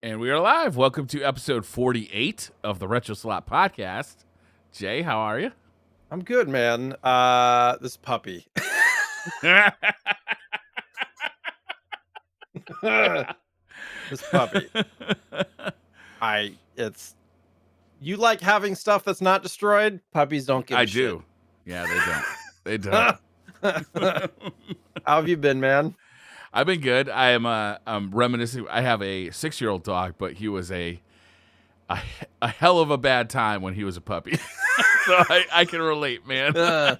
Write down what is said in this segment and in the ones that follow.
And we are live. Welcome to episode 48 of the RetroSlot podcast. Jay, how are you? I'm good, man. This puppy. This puppy. You like having stuff that's not destroyed? Puppies don't give a shit. do. Yeah, they don't. How have you been, man? I've been good. I'm reminiscing. I have a 6-year-old dog, but he was a hell of a bad time when he was a puppy. So I can relate, man. God,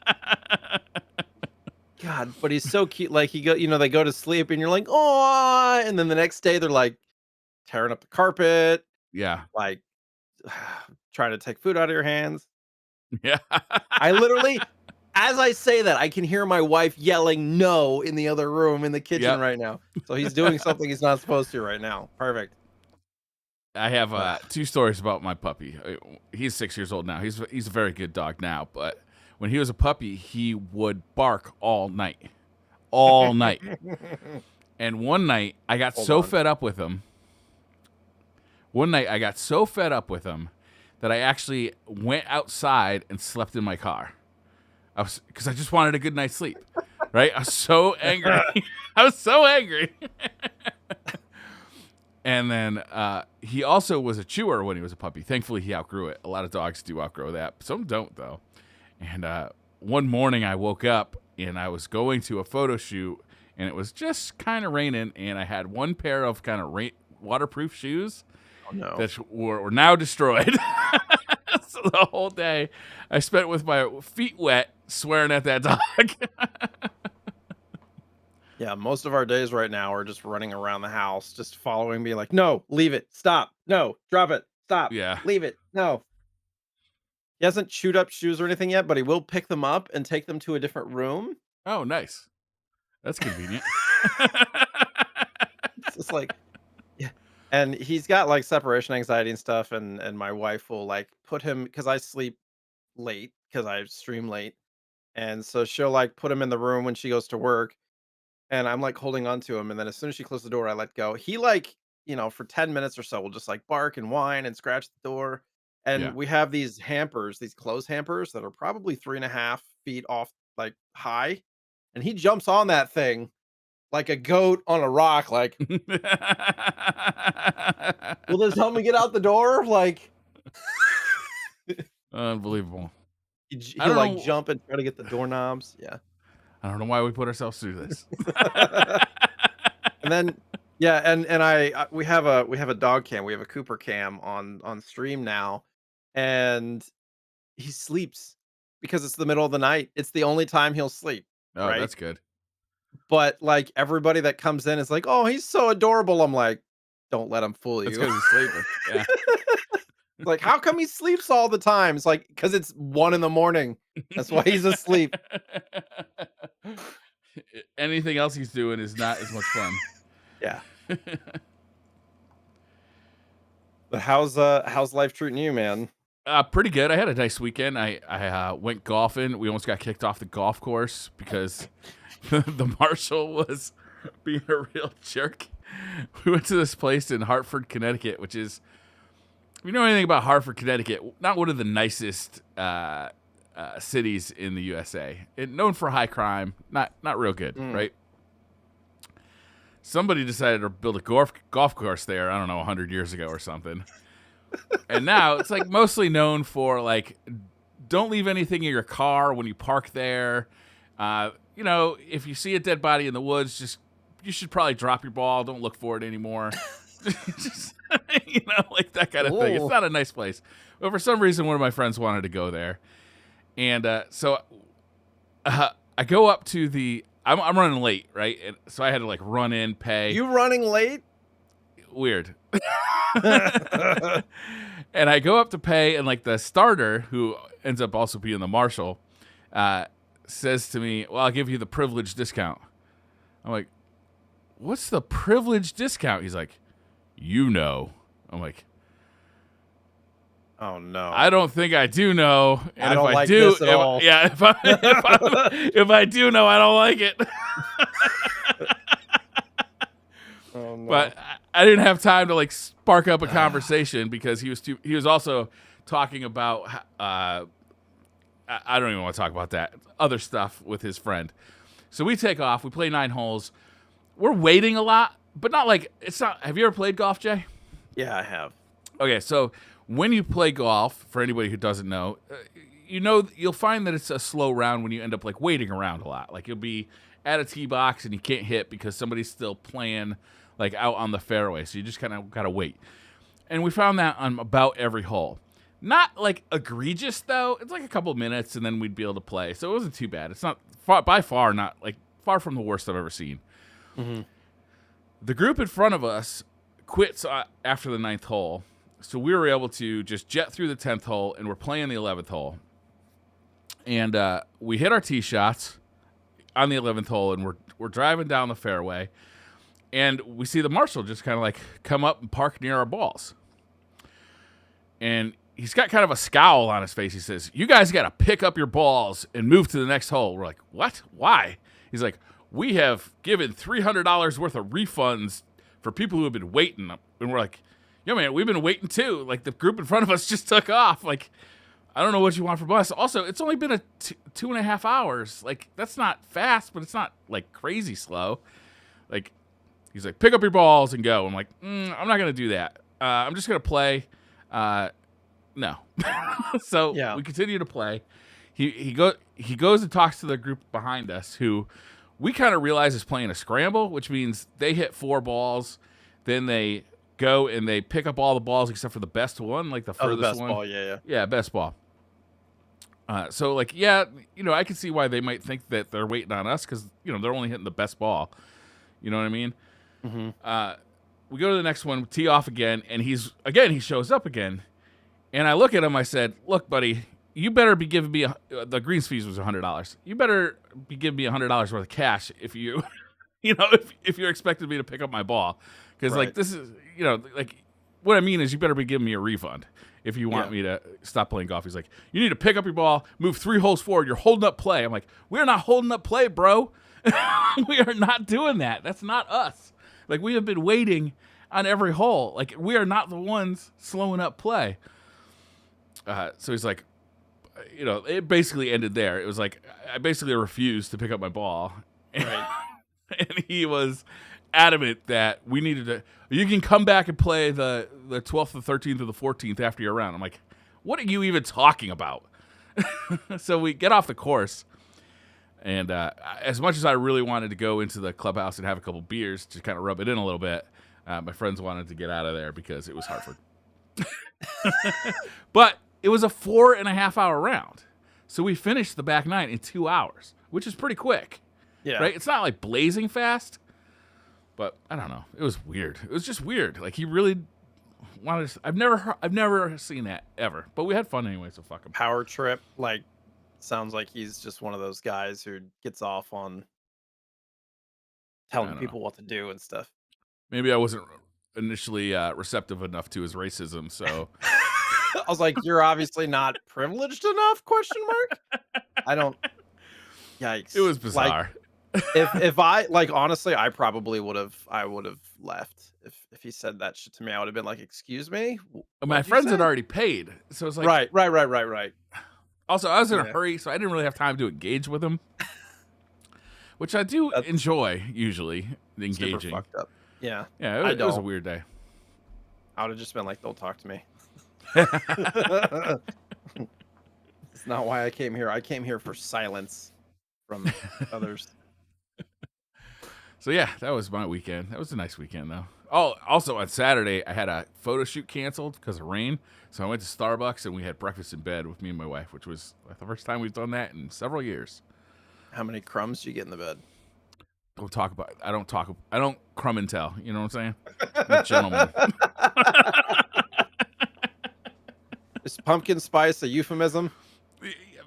but he's so cute. Like they go to sleep and you're like, oh, and then the next day they're like tearing up the carpet. Yeah. Like trying to take food out of your hands. Yeah. I literally, as I say that, I can hear my wife yelling no in the other room in the kitchen right now. So he's doing something he's not supposed to right now. Perfect. I have 2 stories about my puppy. He's 6 years old now. He's a very good dog now, but when he was a puppy, he would bark all night. All night. And one night, I got fed up with him. One night, I got so fed up with him that I actually went outside and slept in my car. Because I just wanted a good night's sleep. Right? I was so angry. I was so angry. And then he also was a chewer when he was a puppy. Thankfully, he outgrew it. A lot of dogs do outgrow that. Some don't, though. And one morning, I woke up, and I was going to a photo shoot, and it was just kind of raining, and I had one pair of kind of waterproof shoes that were now destroyed. So the whole day, I spent with my feet wet, swearing at that dog. Yeah, most of our days right now are just running around the house, just following me like, no, leave it, stop, no, drop it, stop, leave it, no. He hasn't chewed up shoes or anything yet, but he will pick them up and take them to a different room. Oh, nice. That's convenient. It's just like, yeah. And he's got like separation anxiety and stuff, and my wife will like put him, because I sleep late, because I stream late. And so she'll like put him in the room when she goes to work. And I'm like holding on to him, and then as soon as she closes the door, I let go. He like, for 10 minutes or so will just like bark and whine and scratch the door. And we have these hampers, these clothes hampers that are probably 3.5 feet off, like high. And he jumps on that thing like a goat on a rock, like, will this help me get out the door? Like, unbelievable. He'll like jump and try to get the doorknobs. Yeah. I don't know why we put ourselves through this. And then, we have a dog cam. We have a Cooper cam on stream now, and he sleeps because it's the middle of the night. It's the only time he'll sleep. Oh, right? That's good. But like everybody that comes in is like, oh, he's so adorable. I'm like, don't let him fool you. That's because he's sleeping. Yeah. Like, how come he sleeps all the time? It's like, because it's 1 a.m. That's why he's asleep. Anything else he's doing is not as much fun. Yeah. But how's life treating you, man? Pretty good. I had a nice weekend. I went golfing. We almost got kicked off the golf course because the marshal was being a real jerk. We went to this place in Hartford, Connecticut, which is, if you know anything about Hartford, Connecticut, not one of the nicest cities in the USA. Known for high crime, not real good, right? Somebody decided to build a golf course there, I don't know, 100 years ago or something. And now it's like mostly known for like, don't leave anything in your car when you park there. If you see a dead body in the woods, you should probably drop your ball. Don't look for it anymore. Just, like that kind of thing. It's not a nice place. But for some reason, one of my friends wanted to go there. And so I go up to I'm running late, right? And so I had to like run in, pay. You running late? Weird. And I go up to pay, and like the starter, who ends up also being the marshal, says to me, well, I'll give you the privilege discount. I'm like, what's the privilege discount? He's like, I'm like, oh no! I don't think I do know. And I don't like this at all. Yeah, if I do know, I don't like it. Oh no! But I didn't have time to like spark up a conversation because he was also talking about I don't even want to talk about that other stuff with his friend. So we take off. We play 9 holes. We're waiting a lot, but not like it's not. Have you ever played golf, Jay? Yeah, I have. Okay, so when you play golf, for anybody who doesn't know, you'll find that it's a slow round when you end up like waiting around a lot. Like you'll be at a tee box and you can't hit because somebody's still playing like out on the fairway. So you just kind of gotta wait. And we found that on about every hole. Not like egregious though. It's like a couple minutes and then we'd be able to play. So it wasn't too bad. It's not by far not like far from the worst I've ever seen. Mm-hmm. The group in front of us quits after the 9th hole. So we were able to just jet through the 10th hole and we're playing the 11th hole. And we hit our tee shots on the 11th hole and we're driving down the fairway. And we see the marshal just kind of like come up and park near our balls. And he's got kind of a scowl on his face. He says, "You guys got to pick up your balls and move to the next hole." We're like, "What? Why?" He's like, "We have given $300 worth of refunds for people who have been waiting." And we're like, "Yo, man, we've been waiting too. Like the group in front of us just took off. Like, I don't know what you want from us." Also, it's only been 2.5 hours. Like that's not fast, but it's not like crazy slow. Like he's like, "Pick up your balls and go." I'm like, I'm not gonna do that. I'm just gonna play. No. So Yeah. we continue to play. He goes and talks to the group behind us, who we kind of realize is playing a scramble, which means they hit 4 balls, then they go and they pick up all the balls except for the best one, like the furthest the best one. ball, yeah. Yeah, best ball. So like, yeah, I can see why they might think that they're waiting on us because they're only hitting the best ball. You know what I mean? Mm-hmm. We go to the next one, tee off again, and he shows up again. And I look at him, I said, "Look, buddy, you better be giving me the greens fees was $100. You better be giving me $100 worth of cash if you, if you're expecting me to pick up my ball. Because like this is, like what I mean is you better be giving me a refund if you want me to stop playing golf." He's like, "You need to pick up your ball, move 3 holes forward. You're holding up play." I'm like, "We're not holding up play, bro. We are not doing that. That's not us. Like we have been waiting on every hole. Like we are not the ones slowing up play." So he's like, it basically ended there. It was like, I basically refused to pick up my ball. Right. And he was adamant that we needed to, you can come back and play the 12th, the 13th, or the 14th after your round. I'm like, what are you even talking about? So we get off the course. And as much as I really wanted to go into the clubhouse and have a couple beers to kind of rub it in a little bit, my friends wanted to get out of there because it was Hartford. But it was a 4.5 hour round. So we finished the back 9 in 2 hours, which is pretty quick. Yeah. Right? It's not like blazing fast, but I don't know. It was weird. It was just weird. Like he really wanted to, I've never seen that ever. But we had fun anyway, so fuck him. Power trip, like sounds like he's just one of those guys who gets off on telling people what to do and stuff. Maybe I wasn't initially receptive enough to his racism, so I was like, "You're obviously not privileged enough?" Question mark. I don't. Yikes! It was bizarre. Like, if I honestly, I probably would have left if he said that shit to me. I would have been like, "Excuse me." My friends had already paid, so it's like Right. Also, I was in a hurry, so I didn't really have time to engage with him, which I do enjoy usually engaging. Super fucked up. Yeah, it was a weird day. I would have just been like, "Don't talk to me." It's not why I came here. I came here for silence from others. So yeah, that was my weekend. That was a nice weekend though. Oh, also on Saturday I had a photo shoot canceled because of rain. So I went to Starbucks and we had breakfast in bed with me and my wife, which was the first time we've done that in several years. How many crumbs do you get in the bed? Don't talk about it. I don't crumb and tell. You know what I'm saying? I'm a gentleman. Is pumpkin spice a euphemism?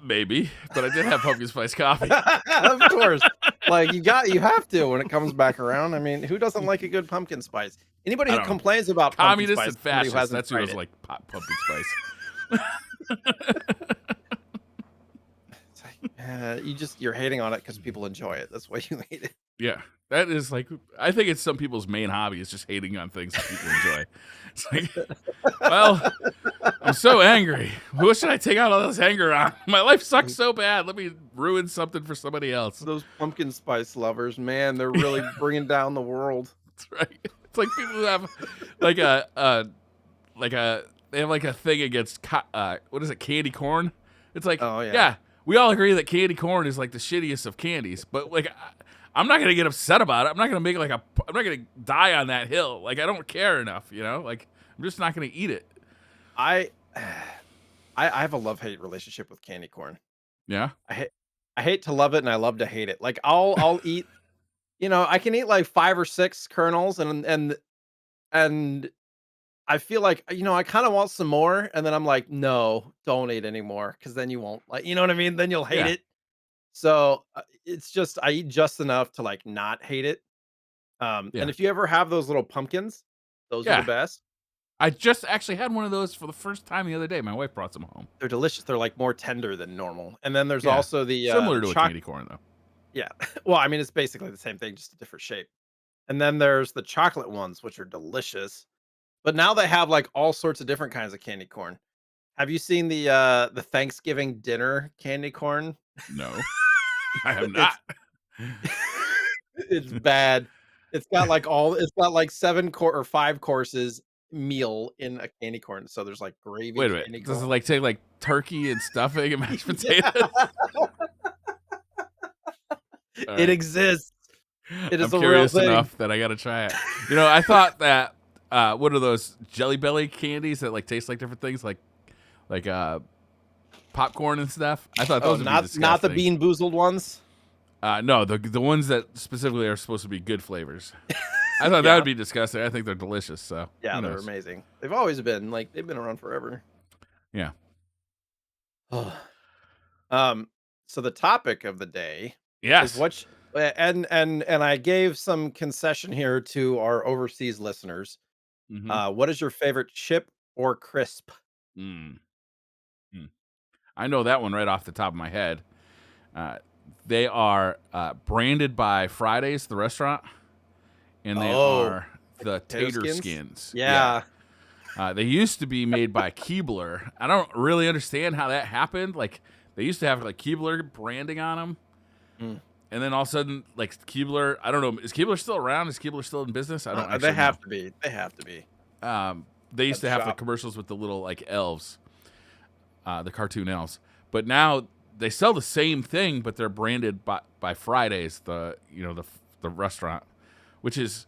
Maybe, but I did have pumpkin spice coffee. Of course. Like you have to when it comes back around. I mean, who doesn't like a good pumpkin spice? Anybody who complains about communists pumpkin and spice, fascists, that's who was like pumpkin spice. you're hating on it because people enjoy it. That's why you hate it. Yeah, that is like I think it's some people's main hobby is just hating on things that people enjoy. It's like, well, I'm so angry. What should I take out all this anger on? My life sucks so bad. Let me ruin something for somebody else. Those pumpkin spice lovers, man, they're really bringing down the world. That's right. It's like people who have like like a they have like a thing against what is it, candy corn? It's like, Oh yeah. yeah, we all agree that candy corn is like the shittiest of candies, but like I'm not gonna get upset about it. I'm not gonna make I'm not gonna die on that hill. Like I don't care enough, you know. Like I'm just not gonna eat it. I I have a love-hate relationship with candy corn. Yeah, I hate to love it and I love to hate it. Like I'll eat, I can eat like 5 or 6 kernels and I feel like, I kind of want some more and then I'm like, "No, don't eat anymore because then you won't like, you know what I mean? Then you'll hate yeah, it." So, it's just I eat just enough to like not hate it. And yeah, if you ever have those little pumpkins, those are the yeah. best. I just actually had one of those for the first time the other day. My wife brought some home. They're delicious. They're like more tender than normal. And then there's Yeah, also similar the to a choc candy corn though. yeah. Well, I mean, it's basically the same thing, just a different shape. And then there's the chocolate ones, which are delicious. But now they have like all sorts of different kinds of candy corn. Have you seen the Thanksgiving dinner candy corn? No, I have not. It's it's bad. It's got like 5 courses meal in a candy corn. So there's like gravy Wait a minute. candy Does it corn. like take like turkey and stuffing and mashed Yeah, potatoes? All it right. exists. It I'm is a real curious thing. enough that I gotta try it. I thought that what are those Jelly Belly candies that like taste like different things, like popcorn and stuff? I thought Oh, those would be not the disgusting. Bean Boozled ones? No, the ones that specifically are supposed to be good flavors. I thought that Yeah. would be disgusting. I think they're delicious. So Yeah, who they're knows? amazing. They've always been, like, they've been around forever. Yeah. Um, so the topic of the day is Yes. and I gave some concession here to our overseas listeners. Mm-hmm. What is your favorite chip or crisp? Mm. Mm. I know that one right off the top of my head. Uh, they are branded by Fridays, the restaurant, and they Oh, are the potato tater skins? skins. Yeah. Yeah. They used to be made by Keebler. I don't really understand how that happened. Like they used to have like Keebler branding on them, Mm. and then all of a sudden, like Keebler, I don't know, is Keebler still around? Is Keebler still in business? I don't They actually know. have to be. They have to be They at used the to have the shop. commercials with the little like elves, the cartoon elves, but now they sell the same thing, but they're branded by Fridays, the restaurant, which is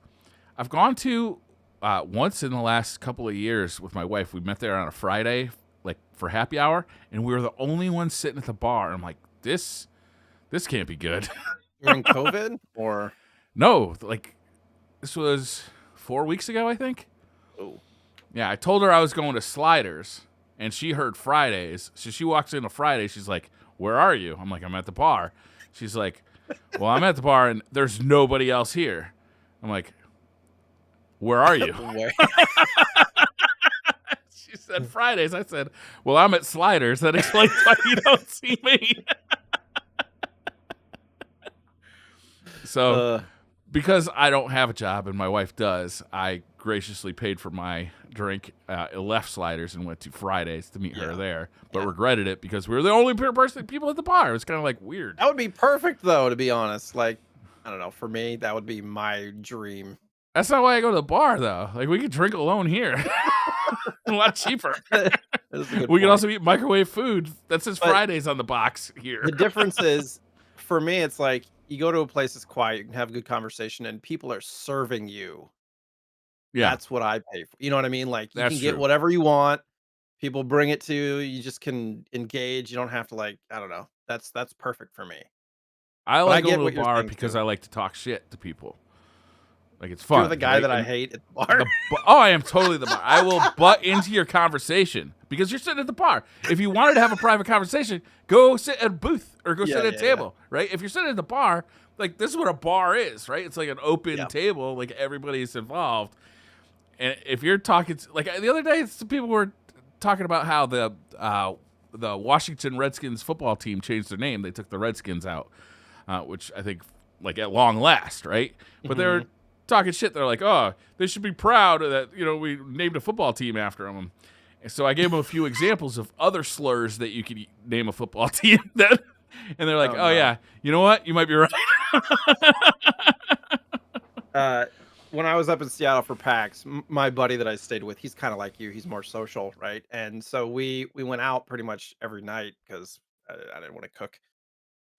I've gone to once in the last couple of years with my wife. We met there on a Friday, like for happy hour, and we were the only ones sitting at the bar. I'm like, this can't be good. During COVID or No, like this was 4 weeks ago, I think. oh. Yeah, I told her I was going to Sliders, and she heard Fridays. So she walks into Friday. She's like, "Where are you?" I'm like, "I'm at the bar." She's like, "Well, I'm at the bar, and there's nobody else here." I'm like, "Where are you?" Where- She said Fridays. I said, "Well, I'm at Sliders." That explains why you don't see me. So, uh, because I don't have a job and my wife does, I graciously paid for my drink, left Sliders, and went to Fridays to meet her Yeah. there, but Yeah. regretted it because we were the only people at the bar. It was kind of like weird. that would be perfect though, to be honest. Like, I don't know, for me, that would be my dream. That's not why I go to the bar, though. Like, we could drink alone here. A lot cheaper. That is a good We can point. also eat microwave food. That says But Fridays on the box here. the difference is, for me, it's like you go to a place that's quiet, you can have a good conversation, and people are serving you. Yeah, That's what I pay for. You know what I mean? Like you that's can get true. whatever you want. People bring it to you. You just can engage. You don't have to like, I don't know. That's perfect for me. I But I like going get to the what you're bar saying because too. I like to talk shit to people. Like, it's You're the fun, guy right? that I And hate at the bar. I am totally the bar. I will butt into your conversation because you're sitting at the bar. If you wanted to have a private conversation, go sit at a booth or go Yeah, sit at a yeah, yeah. table, right? If you're sitting at the bar, like this is what a bar is, right? It's like an open Yeah. table, like everybody's involved. And if you're talking, like the other day, some people were talking about how the Washington Redskins football team changed their name. They took the Redskins out, which I think like at long last, right? But they're Mhm. talking shit. They're like, oh, they should be proud that we named a football team after them. And so I gave them a few examples of other slurs that you could name a football team that, and they're like, Oh, oh no. yeah, you know what? You might be right. Uh, when I was up in Seattle for PAX, my buddy that I stayed with, he's kinda like you, he's more social, right? And so we went out pretty much every night 'cause I didn't wanna cook.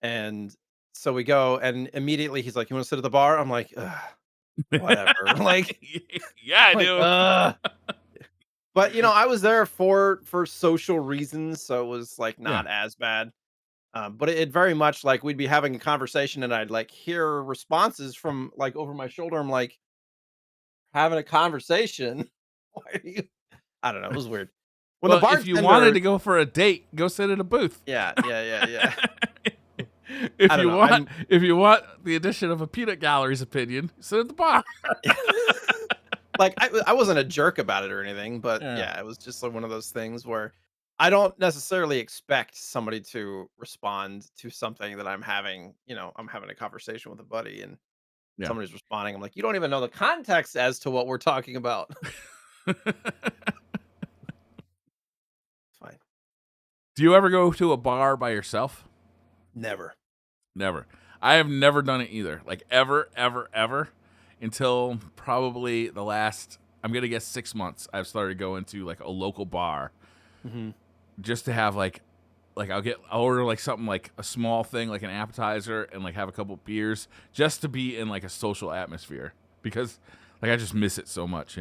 And so we go, and immediately he's like, "You wanna sit at the bar?" I'm like, "Ugh, whatever." Yeah, I Like, do. "Ugh." But, I was there for social reasons, so it was, like, Yeah. not as bad. But it very much like we'd be having a conversation and I'd like hear responses from like over my shoulder. I'm like, having a conversation. Why are you? I don't know. It was weird. When the Well, if you wanted bartender, to go for a date, go sit at a booth. yeah, yeah, yeah, yeah. if I don't you know. want, if you want the addition of a peanut gallery's opinion, sit at the bar. Like I wasn't a jerk about it or anything, but Yeah. yeah, it was just like one of those things where I don't necessarily expect somebody to respond to something that I'm having. I'm having a conversation with a buddy and Yeah. somebody's responding. I'm like, you don't even know the context as to what we're talking about. Fine. Do you ever go to a bar by yourself? Never. Never. I have never done it either. Like ever, ever, ever, until probably the last, I'm gonna guess 6 months. I've started going to like a local bar Mhm. just to have like I'll order like something like a small thing like an appetizer and like have a couple beers just to be in like a social atmosphere because like I just miss it so much.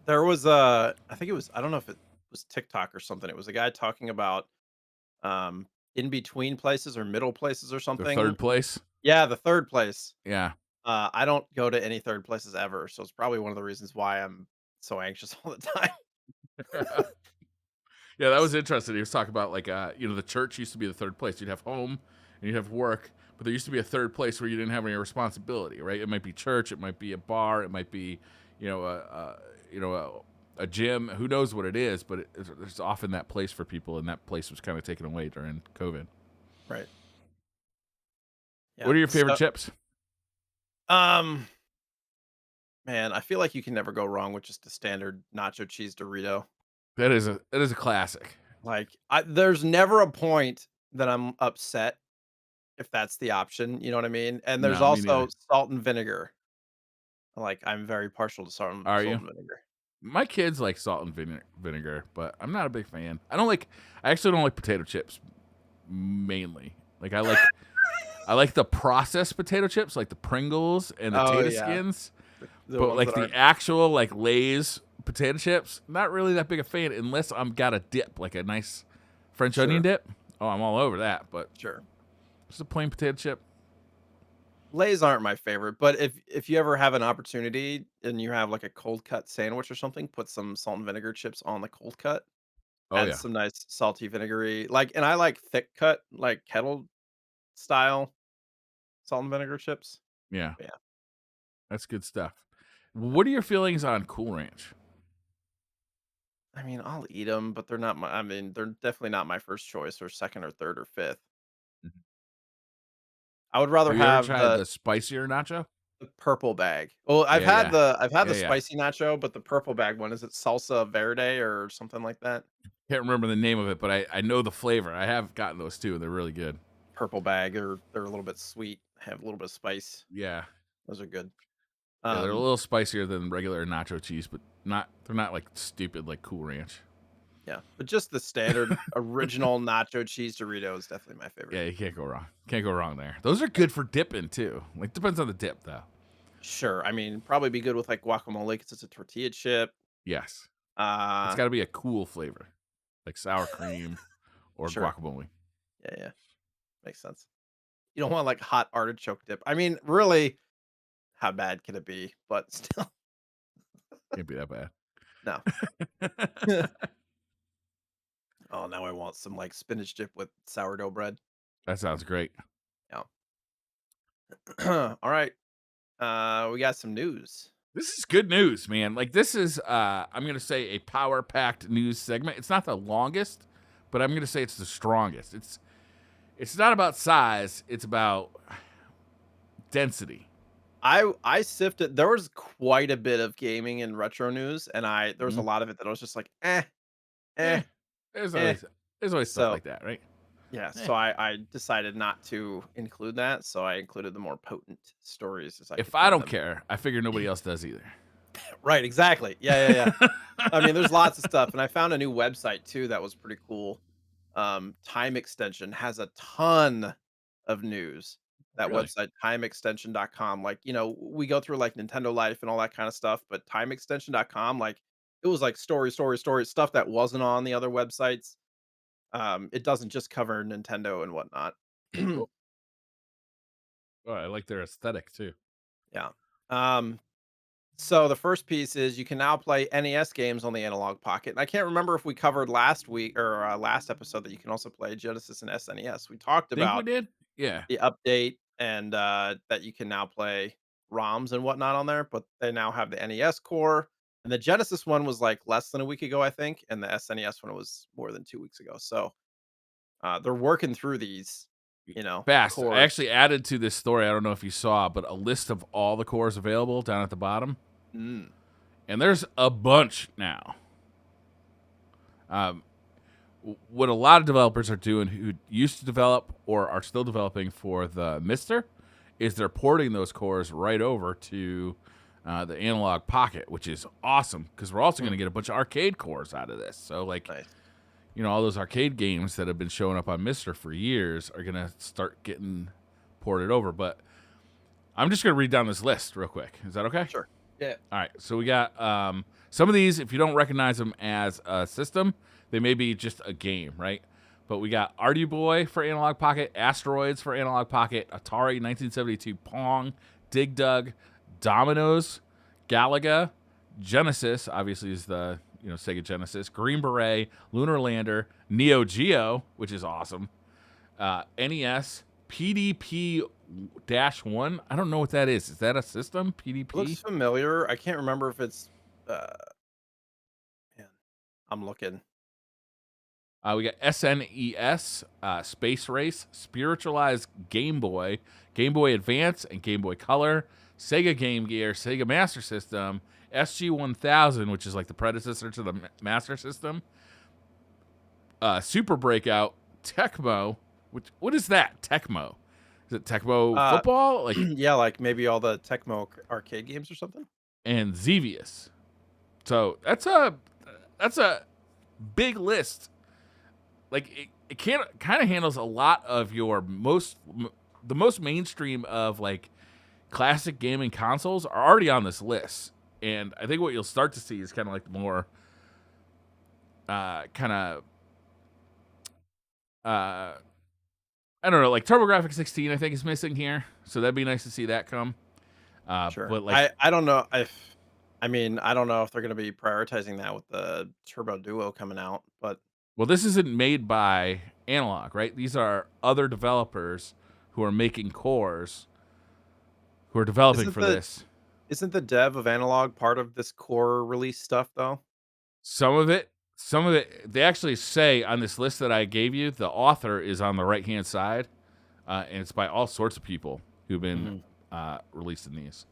There was I think it was, I don't know if it was TikTok or something. It was a guy talking about um in between places or middle places or The something. third place. Yeah, the third place. Yeah. I don't go to any third places ever, so it's probably one of the reasons why I'm so anxious all the time. Yeah, that was interesting. He was talking about like the church used to be the third place. You'd have home and you'd have work, but there used to be a third place where you didn't have any responsibility, right? It might be church, it might be a bar, it might be, you know, a gym. Who knows what it is? But there's often that place for people, and that place was kind of taken away during COVID. Right. Yeah. What are your favorite So, chips? um, man, I feel like you can never go wrong with just a standard nacho cheese Dorito. That is a classic. Like, there's never a point that I'm upset if that's the option, you know what I mean? And there's No, me also neither. salt and vinegar. Like, I'm very partial to Are salt you? and vinegar. My kids like salt and vinegar, but I'm not a big fan. I don't like. I actually don't like potato chips mainly. Like I like the processed potato chips, like the Pringles and the Oh, Tater yeah. skins. The But ones like that the aren't. actual like Lay's potato chips, not really that big a fan unless I'm got a dip, like a nice French onion Sure, dip. Oh, I'm all over that. But sure. just a plain potato chip. Lays aren't my favorite, but if you ever have an opportunity and you have, like, a cold cut sandwich or something, put some salt and vinegar chips on the cold cut, Oh add yeah, some nice salty vinegary and I like thick cut, like kettle style salt and vinegar chips. yeah, Yeah. that's good stuff. What are your feelings on Cool Ranch? I mean, I'll eat them, but they're definitely not my first choice or second or third or fifth. Mhm. I would rather Have you ever have tried the spicier nacho? the purple bag. Well, Yeah, yeah, I've had yeah, the yeah. spicy nacho, but the purple bag one, is it salsa verde or something like that? Can't remember the name of it, but I know the flavor. I have gotten those too. They're really good. Purple bag, or they're a little bit sweet, have a little bit of spice. Yeah, Those are good. yeah, they're a Um, little spicier than regular nacho cheese, but they're not like stupid like Cool Ranch. yeah, but just the standard original nacho cheese Dorito is definitely my favorite. Yeah, you can't go wrong. Can't go wrong there. Those are good for dipping too. Like depends on the dip though. Sure, I mean, probably be good with like guacamole because it's a tortilla chip. Yes, it's Uh, got to be a cool flavor, like sour cream or sure, guacamole. yeah, yeah, makes sense. You don't want like hot artichoke dip. I mean, really, how bad can it be? But still, Can't be that bad. no. Oh, now I want some like spinach dip with sourdough bread. That sounds great. Yeah. All right. We got some news. This is good news, man. Like this is I'm gonna say a power packed news segment. It's not the longest, but I'm going to say it's the strongest. It's not about size, it's about density. I sifted. There was quite a bit of gaming and retro news, and there was a Mhm. lot of it that I was just like, eh, eh, Eh, there's eh. always there's always stuff So like that, right? yeah, Eh. so I decided not to include that. So I included the more potent stories as I If could I find don't them. care, I figure nobody else does either. Right, exactly. Yeah, yeah, yeah. I mean, there's lots of stuff, and I found a new website too that was pretty cool. Time Extension has a ton of news. That Really? website, timeextension.com, like, we go through like Nintendo Life and all that kind of stuff, but timeextension.com, like, it was like story, stuff that wasn't on the other websites. It doesn't just cover Nintendo and whatnot. Cool. Oh, I like their aesthetic too. Yeah. Um, So the first piece is you can now play NES games on the Analog Pocket. And I can't remember if we covered last week or last episode that you can also play Genesis and SNES. We talked Think we about did? Yeah. the update and that you can now play ROMs and whatnot on there, but they now have the NES core. And the Genesis one was like less than a week ago, I think, and the SNES one was more than 2 weeks ago. So they're working through these, Fast. I cores. actually added to this story, I don't know if you saw, but a list of all the cores available down at the bottom. Mm, And there's a bunch now. Um, what a lot of developers are doing who used to develop or are still developing for the Mister is they're porting those cores right over to the Analog Pocket, which is awesome because we're also going mm, to get a bunch of arcade cores out of this. So, like, nice. all those arcade games that have been showing up on Mister for years are going to start getting ported over. But I'm just going to read down this list real quick. Is that okay? Sure. Yeah. All right, so we got some of these. If you don't recognize them as a system, they may be just a game, right? But we got Artie Boy for Analog Pocket, Asteroids for Analog Pocket, Atari 1972 Pong, Dig Dug, Dominoes, Galaga, Genesis, obviously is the Sega Genesis, Green Beret, Lunar Lander, Neo Geo, which is awesome, NES, PDP -1. I don't know what that is. Is that a system? Looks PDP? familiar. I can't remember if it's uh man, I'm looking. We got SNES, Space Race, Spiritualized Game Boy, Game Boy Advance, and Game Boy Color, Sega Game Gear, Sega Master System, SG-1000, which is like the predecessor to the Master System, Super Breakout, Tecmo. What is that? Tecmo? Is it Tecmo Uh Football? Like, yeah, like maybe all the Tecmo arcade games or something. and Xevious. So that's a big list. Like it can kind of handles a lot of your the most mainstream of like classic gaming consoles are already on this list, and I think what you'll start to see is kind of like the more kind of I don't know, like TurboGrafx 16 I think is missing here, so that'd be nice to see that come. Sure. But like, I don't know if I mean, I don't know if they're going to be prioritizing that with the Turbo Duo coming out, but well, this isn't made by Analog, right? These are other developers who are making cores who are developing isn't for the this. isn't the dev of Analog part of this core release stuff though? Some of it, they actually say on this list that I gave you, the author is on the right hand side, and it's by all sorts of people who've been Mhm. releasing these.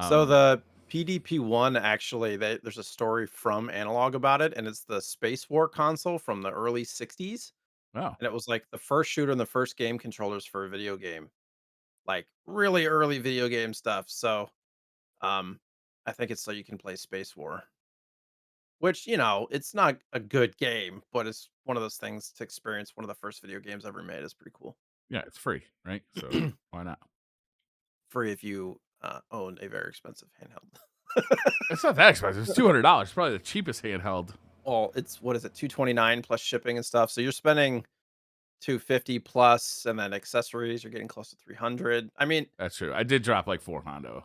So Um, the PDP-1 actually there's a story from Analog about it, and it's the Space War console from the early 60s, oh, and it was like the first shooter and the first game controllers for a video game. Like really early video game stuff. So um I think it's so you can play Space War, which, it's not a good game, but it's one of those things to experience one of the first video games ever made is pretty cool. yeah, it's free, right? So why not? Free if you own a very expensive handheld. It's not that expensive. It's $200. Probably the cheapest handheld. Well, it's what is it, 229 plus shipping and stuff. So you're spending 250 plus and then accessories, you're getting close to 300. I mean, That's true. I did drop like four Hondo.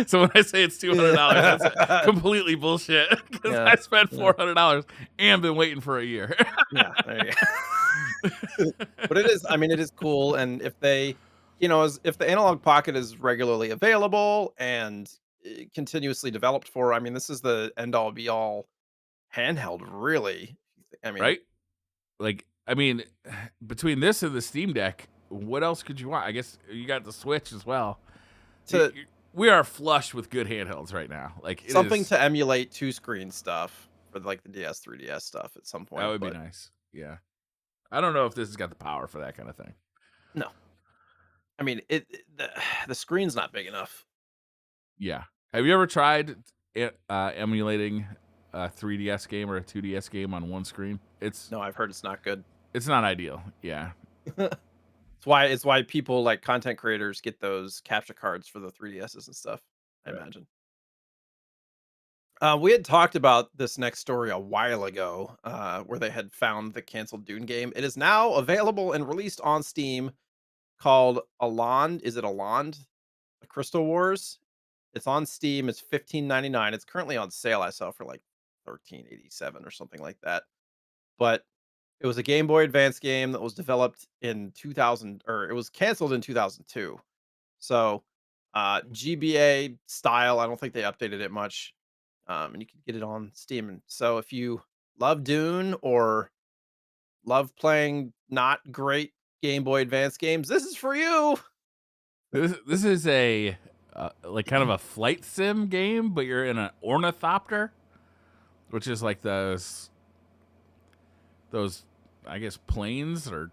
So when I say it's $200, that's yeah, completely bullshit because yeah, I spent $400 and been waiting for a year. yeah, there you go. But it is, I mean, it is cool. And if they, if the analog pocket is regularly available and continuously developed for, I mean, this is the end all be all handheld, really. If you I mean, right? Like, I mean, between this and the Steam Deck, what else could you want? I guess you got the Switch as well. Y- to y- We are flush with good handhelds right now. Like, it something is. to emulate two screen stuff for like the DS, 3DS stuff at some That point. would be But nice. Yeah. I don't know if this has got the power for that kind of thing. no, I mean the screen's not big enough. Yeah. Have you ever tried emulating a 3DS game or a 2DS game on one screen? No, I've heard it's not good. It's not ideal. Yeah. It's why people like content creators get those capture cards for the 3DSs and stuff, I Right. imagine. We had talked about this next story a while ago, where they had found the canceled Dune game. It is now available and released on Steam, called Alond. Is it Alond? The Crystal Wars. It's on Steam. It's 15.99. It's currently on sale. I saw for like 13.87 or something like that. But it was a Game Boy Advance game that was developed in 2000, or it was canceled in 2002. So, GBA style, I don't think they updated it much. And you can get it on Steam. And so if you love Dune or love playing not great Game Boy Advance games, this is for you. This is a like kind of a flight sim game, but you're in an ornithopter, which is like those I guess planes or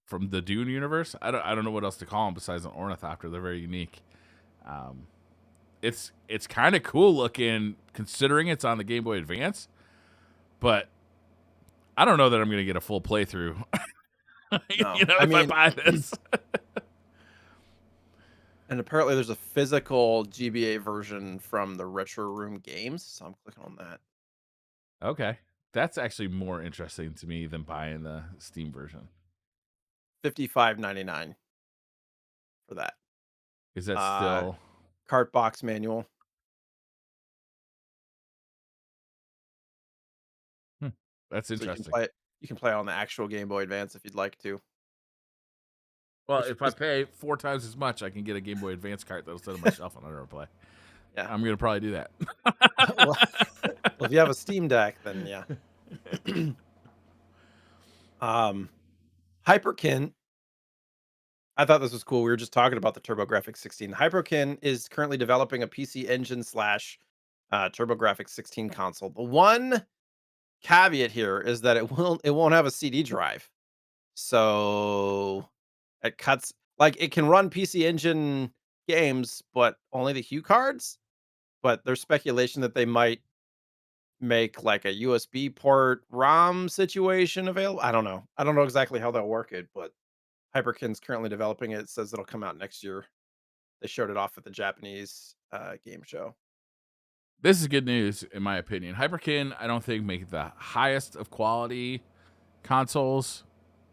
from the Dune universe. I don't know what else to call them besides an ornithopter. They're very unique. Um, it's kind of cool looking considering it's on the Game Boy Advance, but I don't know that I'm going to get a full playthrough. No, I If I mean, buy this. and apparently there's a physical GBA version from the Retro Room games. So I'm clicking on that. Okay, that's actually more interesting to me than buying the Steam version. 55.99 for that. Is that Uh, still? Cart box manual. Hmm, that's So interesting. you can play it on the actual Game Boy Advance if you'd like to. Well, Which if I is pay 4 times as much, I can get a Game Boy Advance cart that'll sit on my shelf and I'll never play. yeah. I'm gonna probably do that. well, well, if you have a Steam Deck, then yeah. um, Hyperkin. I thought this was cool. We were just talking about the TurboGrafx 16. Hyperkin is currently developing a PC Engine slash TurboGrafx 16 console. The one caveat here is that it won't have a CD drive. So it cuts like it can run PC Engine games, but only the Hue cards. But there's speculation that they might make like a USB port ROM situation available. I don't know. I don't know exactly how they'll work it, but Hyperkin's currently developing it. It says it'll come out next year. They showed it off at the Japanese game show. This is good news in my opinion. Hyperkin, I don't think make the highest of quality consoles,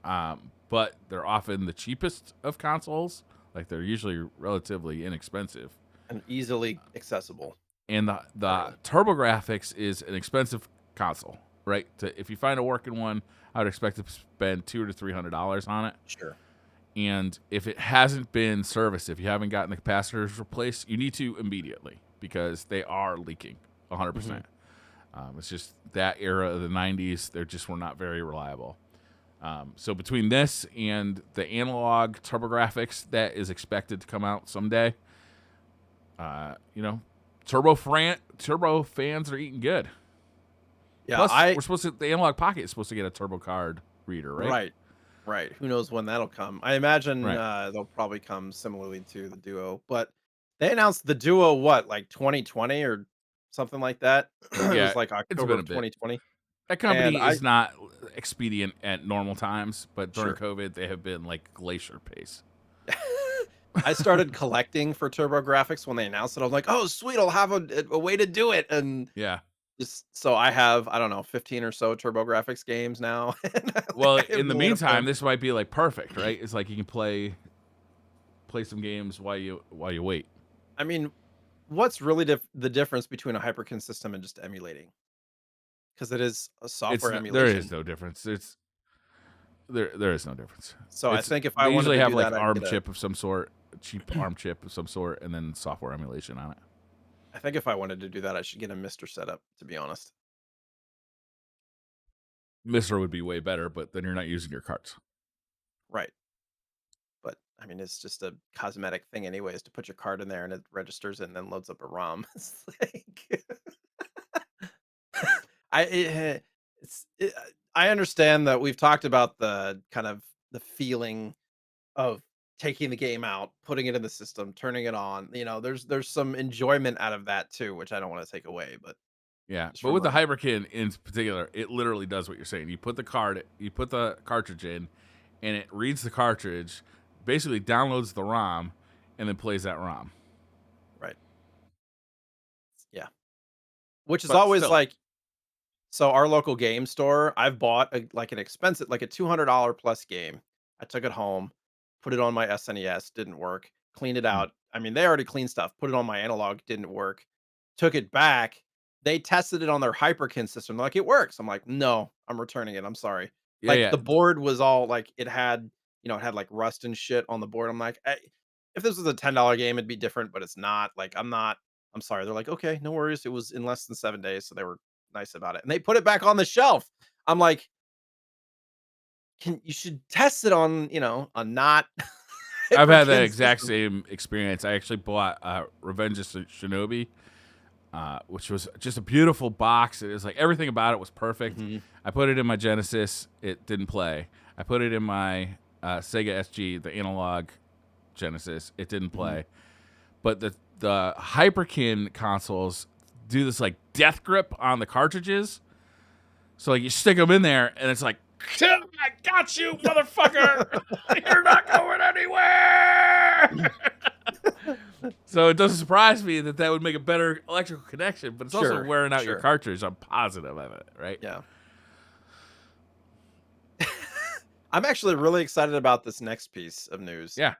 but they're often the cheapest of consoles. Like they're usually relatively inexpensive. And easily accessible. And the Apparently. TurboGrafx is an expensive console, right? If you find a working one, I would expect to spend $200 to $300 on it. Sure. And if it hasn't been serviced, if you haven't gotten the capacitors replaced, you need to immediately because they are leaking 100%. Mhm. It's just that era of the 90s, they just were not very reliable. So between this and the analog TurboGrafx that is expected to come out someday, you know, turbo fans are eating good. Yeah, Plus, I we're supposed to the analog pocket is supposed to get a turbo card reader, right? right. Right. Who knows when that'll come? I imagine Right. they'll probably come similarly to the Duo, but they announced the Duo what, like 2020 or something like that. It Yeah, was like it's October been a of bit. 2020. That And company I is not expedient at normal times, but during sure. COVID, they have been like glacier pace. I started collecting for TurboGrafx when they announced it. I was like, "Oh, sweet! I'll have a way to do it." And Yeah. just so I have, I don't know, 15 or so TurboGrafx games now. And Well, I have in the no way to play meantime, 'em. this might be like perfect, right? It's like you can play some games while you wait. I mean, what's really the difference between a Hyperkin system and just emulating? Because it is a software There is emulation. no difference. There is no difference. So I It's think if I they wanted usually to have do like that, I'd ARM get a chip of some sort, a cheap ARM chip of some sort, and then software emulation on it. I think if I wanted to do that, I should get a Mister setup, to be honest. MISR would be way better, but then you're not using your cards. Right. But I mean, it's just a cosmetic thing, anyways, to put your card in there and it registers and then loads up a ROM. It's like, I it, it's it, I understand that we've talked about the kind of the feeling of taking the game out, putting it in the system, turning it on. There's some enjoyment out of that too, which I don't want to take away. But Yeah, just but with from the a Hyperkin in particular, it literally does what you're saying. You put the cartridge in, and it reads the cartridge, basically downloads the ROM, and then plays that ROM. right, yeah, which is But always still, like so. Our local game store, I've bought like an expensive, like a $200 plus game. I took it home, put it on my SNES, didn't work. Cleaned it mm, out. I mean, they already cleaned stuff. Put it on my analog, didn't work. Took it back. They tested it on their Hyperkin system. They're like, it works. I'm like, no, I'm returning it. I'm sorry. yeah, Like yeah. the board was all like it had like rust and shit on the board. I'm like, if this was a $10 game, it'd be different, but it's not. Like, I'm not. I'm sorry. They're like, okay, no worries. It was in less than 7 days, so they were nice about it. And they put it back on the shelf. I'm like, you should test it on, a not I've had that Hyperkin exact system. same experience. I actually bought Revenge of Shinobi, which was just a beautiful box. It was like everything about it was perfect. Mhm, I put it in my Genesis, it didn't play. I put it in my Sega SG, the analog Genesis, it didn't mhm. play. But the Hyperkin consoles do this like death grip on the cartridges. So like you stick them in there, and it's like, I got you, motherfucker. You're not going anywhere. So it doesn't surprise me that would make a better electrical connection, but it's also Sure, wearing out your sure. cartridge. I'm positive of it, right? Yeah. I'm actually really excited about this next piece of news. Yeah.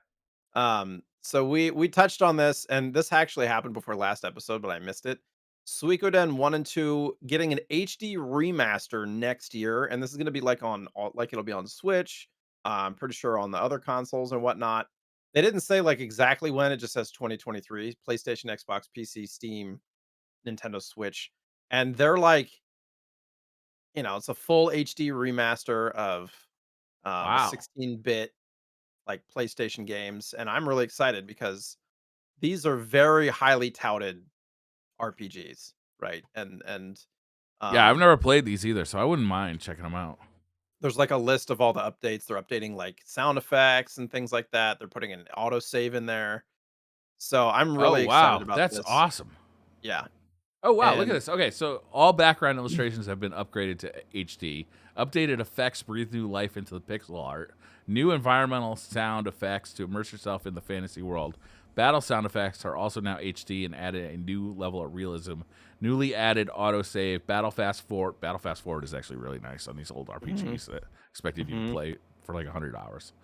So we touched on this, and this actually happened before last episode, but I missed it. Suikoden 1 and 2 getting an HD remaster next year, and this is gonna be like it'll be on Switch. I'm pretty sure on the other consoles and whatnot. They didn't say like exactly when, it just says 2023, PlayStation, Xbox, PC, Steam, Nintendo Switch. And they're like, it's a full HD remaster of a Wow. 16-bit like PlayStation games, and I'm really excited because these are very highly touted RPGs, right? And Yeah, I've um, never played these either, so I wouldn't mind checking them out. there's like a list of all the updates. They're updating like sound effects and things like that. They're putting an autosave in there. So I'm Oh really excited wow, about that's this. awesome. Yeah. Oh wow, look at And this. Okay, so all background illustrations have been upgraded to HD. Updated effects breathe new life into the pixel art. New environmental sound effects to immerse yourself in the fantasy world. Battle sound effects are also now HD and added a new level of realism. Newly added autosave. Battle Fast Forward is actually really nice on these old mhm, RPGs that expected you to mhm. play for like 100 hours.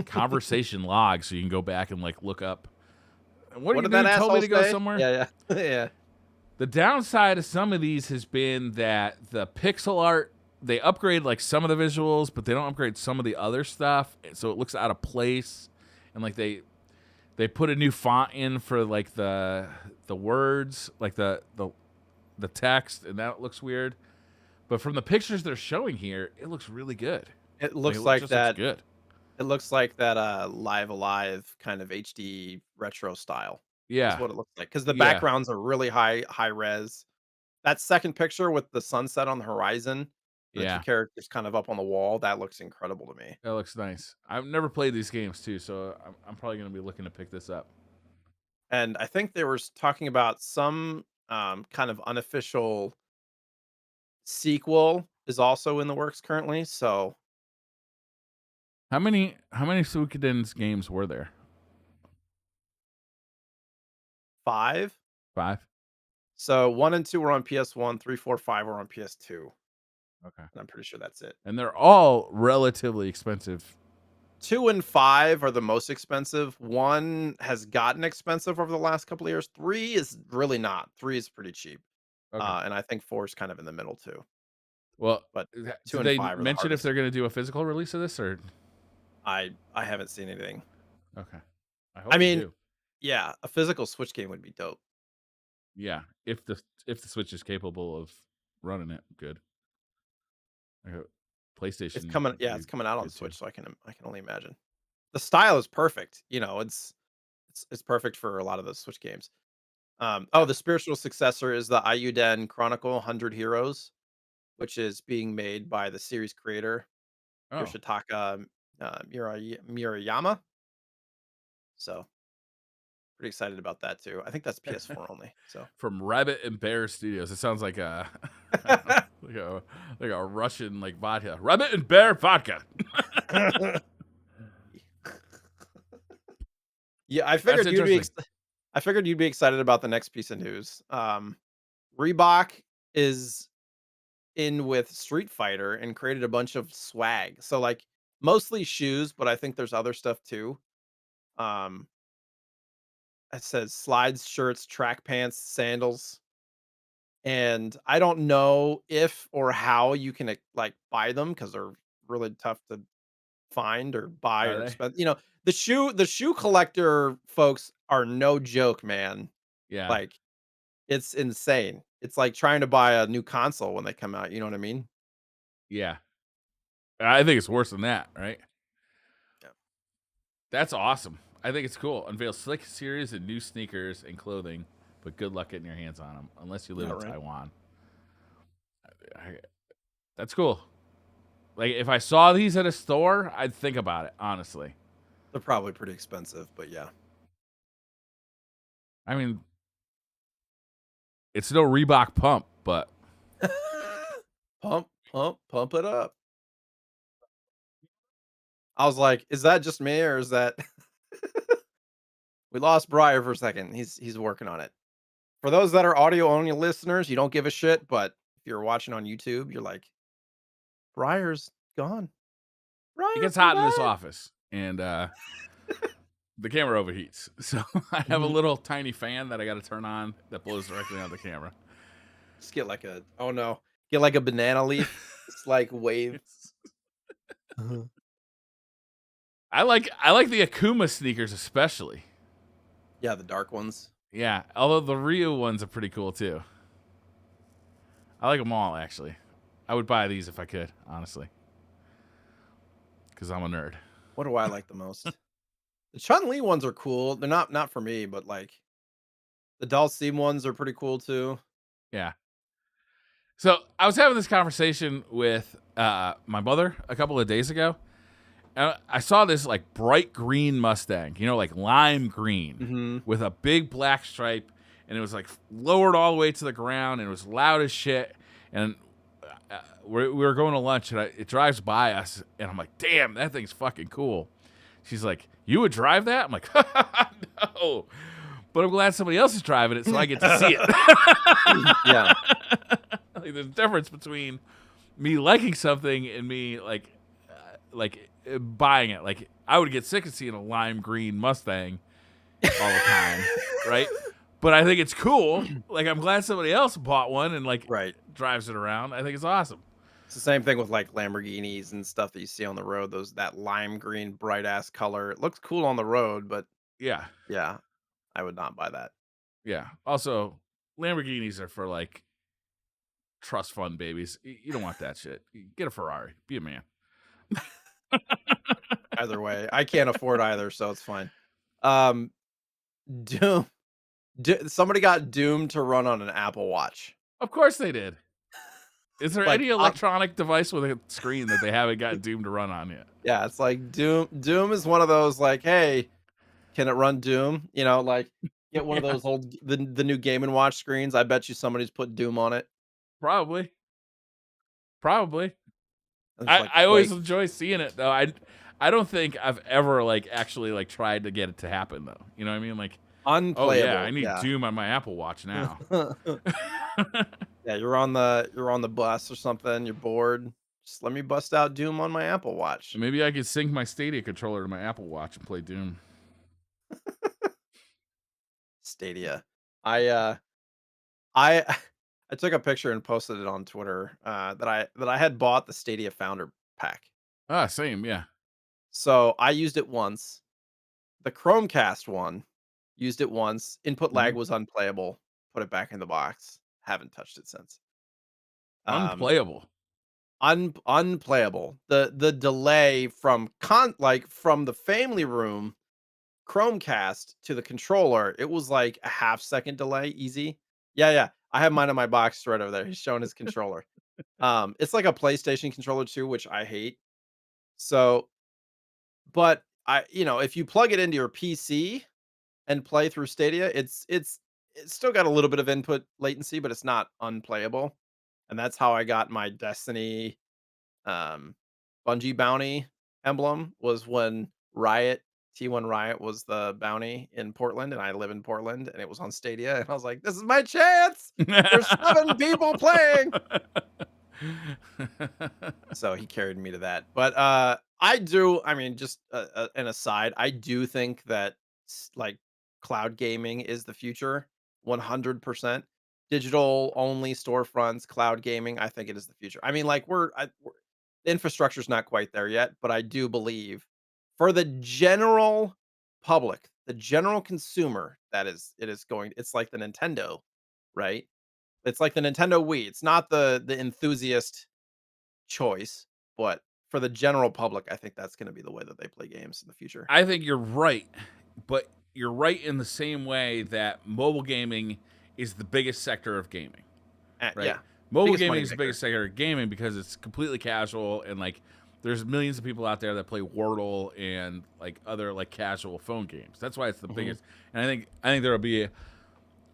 Conversation logs, so you can go back and like look up. What are What you did that doing? Told me asshole to go say? somewhere. Yeah, yeah. Yeah. The downside of some of these has been that the pixel art, they upgrade like some of the visuals, but they don't upgrade some of the other stuff, so it looks out of place. And like they put a new font in for like the words, like the text, and that looks weird. But from the pictures they're showing here, it looks really good. It Like looks like just looks that. good. It looks like that Live Alive kind of HD retro style is Yeah, what it looks like. Because the yeah, backgrounds are really high res. That second picture with the sunset on the horizon and the two yeah. characters kind of up on the wall, that looks incredible to me. That looks nice. I've never played these games too, so I'm probably gonna be looking to pick this up. And I think they were talking about some kind of unofficial sequel is also in the works currently. So How many Suikoden's games were there? 5. 5? So 1 and 2 were on PS1, 3, 4, 5 were on PS2. Okay. And I'm pretty sure that's it. And they're all relatively expensive. 2 and 5 are the most expensive. 1 has gotten expensive over the last couple of years. 3 is really not. 3 is pretty cheap. Okay. And I think 4 is kind of in the middle too. Well, But 2 did and they 5 are the mention if hardest. they're gonna do a physical release of this or I haven't seen anything. okay. I I hope they mean, do. yeah, a physical Switch game would be dope. Yeah, if the Switch is capable of running it good. Okay. It's PlayStation coming, would yeah, be it's coming out on good too. Switch, so I can only imagine. The style is perfect, it's perfect for a lot of those Switch games. Yeah. The spiritual successor is the Ayuden Chronicle 100 Heroes, which is being made by the series creator, Oh, Yoshitaka, Murayama, so pretty excited about that too. I think that's PS4 only, so from Rabbit and Bear Studios. It sounds like a like a like a Russian like vodka. Rabbit and Bear vodka. Yeah, That's interesting. I figured you'd be excited about the next piece of news. Reebok is in with Street Fighter and created a bunch of swag. So like mostly shoes, but I think there's other stuff too. Um, it says slides, shirts, track pants, sandals, and I don't know if or how you can like buy them because they're really tough to find or buy Are or they? expensive. The shoe collector folks are no joke, man. Yeah, Like it's insane. It's like trying to buy a new console when they come out. You know what I mean? yeah. I think it's worse than that, right? Yeah. That's awesome. I think it's cool. Unveil slick series of new sneakers and clothing, but good luck getting your hands on them unless you live Yeah. in Right. Taiwan. I, that's cool. Like if I saw these at a store, I'd think about it. Honestly, They're probably pretty expensive, but yeah. I mean, it's no Reebok pump, but Pump it up. I was like, is that just me or is that we lost Briar for a second. He's working on it. For those that are audio only listeners, you don't give a shit, but if you're watching on YouTube, you're like, Briar's gone. it Briar, gets come hot in this back. office, and the camera overheats. So I have a Mhm. little tiny fan that I got to turn on that blows directly on the camera. Just get like a oh no. Get like a banana leaf. It's like wave. Mhm. I like the Akuma sneakers especially. Yeah, the dark ones. Yeah, although the Ryu ones are pretty cool too. I like them all actually. I would buy these if I could, honestly, because I'm a nerd. What do I like the most? The Chun Li ones are cool. They're not for me, but like the Dalsim ones are pretty cool too. Yeah. So I was having this conversation with my mother a couple of days ago. And I saw this like bright green Mustang, like lime green Mhm. with a big black stripe, and it was like lowered all the way to the ground, and it was loud as shit. And we were going to lunch, and it drives by us, and I'm like, "Damn, that thing's fucking cool." She's like, "You would drive that?" I'm like, "No," but I'm glad somebody else is driving it, so I get to see it. Yeah. Like, there's a difference between me liking something and me buying it. Like I would get sick of seeing a lime green Mustang all the time, right? But I think it's cool. Like I'm glad somebody else bought one and like Right. drives it around. I think it's awesome. It's the same thing with like Lamborghinis and stuff that you see on the road. That lime green, bright ass color. It looks cool on the road, but Yeah, yeah, I would not buy that. yeah. Also, Lamborghinis are for like trust fund babies. You don't want that shit. Get a Ferrari. Be a man. Either way, I can't afford either, so it's fine. Um, Doom. Somebody got Doom to run on an Apple Watch. Of course they did. Is there Like, any electronic device with a screen that they haven't got Doom to run on yet? yeah, it's like Doom. Doom is one of those like, hey, can it run Doom? Like get one of Yeah, those the new Game and Watch screens. I bet you somebody's put Doom on it. probably. Probably. And it's I, like I always Quake. enjoy seeing it though. I don't think I've ever like actually like tried to get it to happen though. You know what I mean? Like, oh yeah, I Unplayable. need Yeah. Doom on my Apple Watch now. Yeah, you're on the bus or something, you're bored. Just let me bust out Doom on my Apple Watch. Maybe I could sync my Stadia controller to my Apple Watch and play Doom. Stadia. I I I took a picture and posted it on Twitter that I had bought the Stadia Founder pack. Ah, same, yeah. So I used it once. The Chromecast one used it once. Input lag Mhm. was unplayable. Put it back in the box. Haven't touched it since. Um, Unplayable. unplayable. The delay from from the family room Chromecast to the controller, it was like a half second delay, easy. Yeah, yeah. I have mine in my box right over there. He's showing his controller. It's like a PlayStation controller too, which I hate. So, but if you plug it into your PC and play through Stadia, it's still got a little bit of input latency, but it's not unplayable. And that's how I got my Destiny um Bungie bounty emblem was when T1 Riot was the bounty in Portland, and I live in Portland, and it was on Stadia, and I was like, "This is my chance! There's 7 people playing!" So he carried me to that. But I mean, just an aside, I do think that like cloud gaming is the future, 100%. Digital only storefronts, cloud gaming, I think it is the future. I mean, like the infrastructure's not quite there yet, but I do believe for the general public, the general consumer, it's like the Nintendo, right? It's like the Nintendo Wii. It's not the enthusiast choice, but for the general public, I think that's gonna be the way that they play games in the future. I think you're right, but you're right in the same way that mobile gaming is the biggest sector of gaming, right? Yeah, Mobile biggest gaming money is the maker. biggest sector of gaming because it's completely casual and like there's millions of people out there that play Wordle and like other like casual phone games. That's why it's the Mhm. biggest. And I think there'll be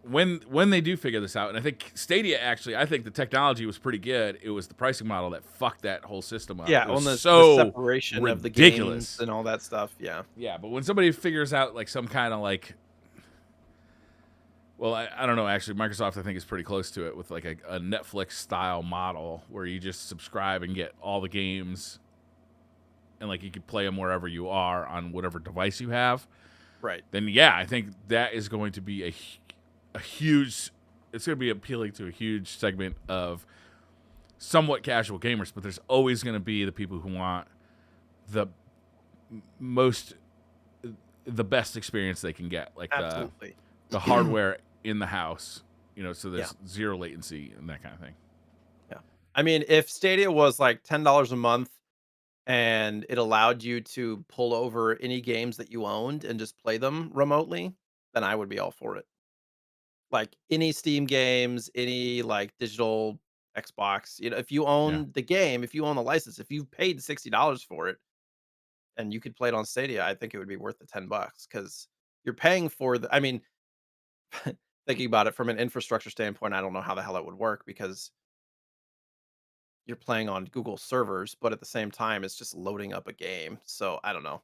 when they do figure this out, and I think Stadia actually, I think the technology was pretty good. It was the pricing model that fucked that whole system up. Yeah, It was on the so separation of the games ridiculous. and all that stuff, yeah. Yeah, but when somebody figures out like some kind of like, well, I don't know. Actually, Microsoft I think is pretty close to it with like a Netflix style model where you just subscribe and get all the games, and like you can play them wherever you are on whatever device you have. Right. Then yeah, I think that is going to be a huge. It's going to be appealing to a huge segment of somewhat casual gamers, but there's always going to be the people who want the most the best experience they can get, like Absolutely. the hardware in the house, so Yeah, there's zero latency and that kind of thing. yeah. I mean, if Stadia was like $10 a month and it allowed you to pull over any games that you owned and just play them remotely, then I would be all for it. Like any Steam games, any like digital Xbox, if you Yeah, own the game, if you own the license, if you've paid $60 for it and you could play it on Stadia, I think it would be worth the $10 because you're paying for I mean, thinking about it from an infrastructure standpoint, I don't know how the hell it would work because you're playing on Google servers, but at the same time, it's just loading up a game. So I don't know.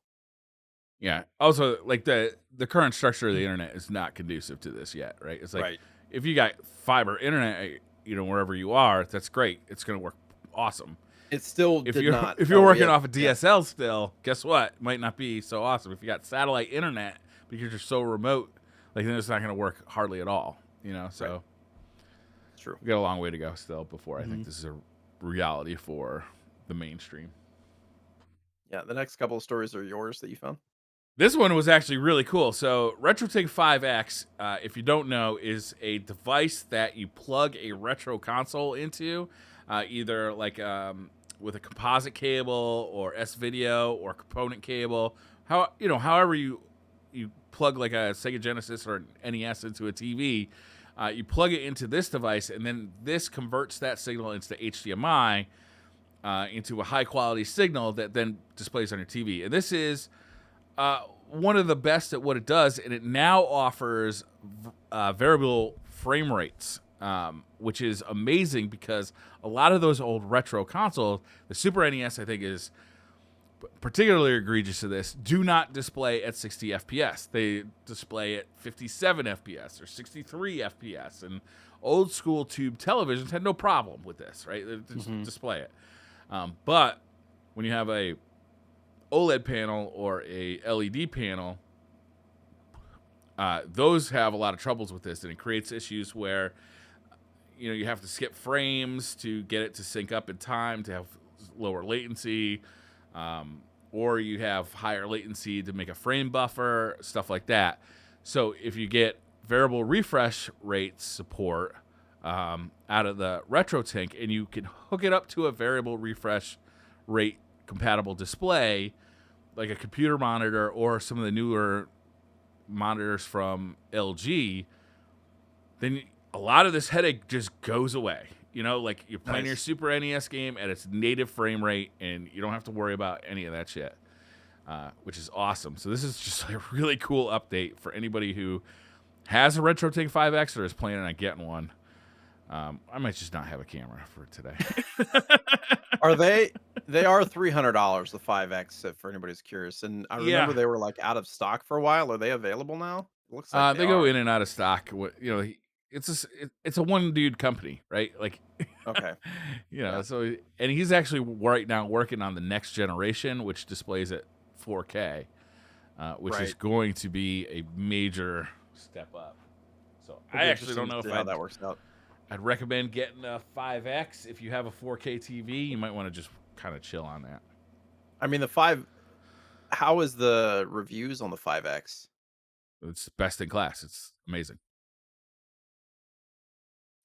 yeah. Also, like the current structure of the internet is not conducive to this yet, right? It's like Right. if you got fiber internet, wherever you are, that's great. It's going to work awesome. It still If did you're not. if you're Oh, working yeah. off of Yeah. DSL still, guess what? It might not be so awesome. If you got satellite internet because you're so remote, like then it's not going to work hardly at all. Right. So True. we got a long way to go still before I think Mhm. this is a reality for the mainstream. Yeah. The next couple of stories are yours that you found. This one was actually really cool. So, RetroTINK 5X, if you don't know, is a device that you plug a retro console into, either like with a composite cable or S video or component cable. However you plug like a Sega Genesis or an NES into a TV, you plug it into this device, and then this converts that signal into HDMI into a high quality signal that then displays on your TV. And this is one of the best at what it does, and it now offers variable frame rates, which is amazing because a lot of those old retro consoles, the Super NES, I think, is particularly egregious to this, do not display at 60 FPS. They display at 57 FPS or 63 FPS, and old school tube televisions had no problem with this, right? They just Hmm. display it. But when you have a OLED panel or a LED panel, those have a lot of troubles with this, and it creates issues where you have to skip frames to get it to sync up in time to have lower latency, or you have higher latency to make a frame buffer, stuff like that. So if you get variable refresh rate support, out of the RetroTINK, and you can hook it up to a variable refresh rate compatible display, like a computer monitor or some of the newer monitors from LG. Then a lot of this headache just goes away. You know, like you're playing your Nice. Super NES game at its native frame rate, and you don't have to worry about any of that shit, which is awesome. So this is just a really cool update for anybody who has a RetroTINK 5X or is planning on getting one. I might just not have a camera for today. Are they are $300, the 5X, if for anybody's curious, and I remember Yeah, they were, like, out of stock for a while. Are they available now? It looks like they they go are. in and out of stock. It's a one dude company, right? Like, Okay. Yeah. so and he's actually right now working on the next generation, which displays at 4K, which is Right. going to be a major step up. So It'll I be actually interesting don't to know see if how that works out. I'd recommend getting a 5X. If you have a 4K TV, you might want to just kind of chill on that. I mean, the 5 how is the reviews on the 5X? It's best in class. It's amazing.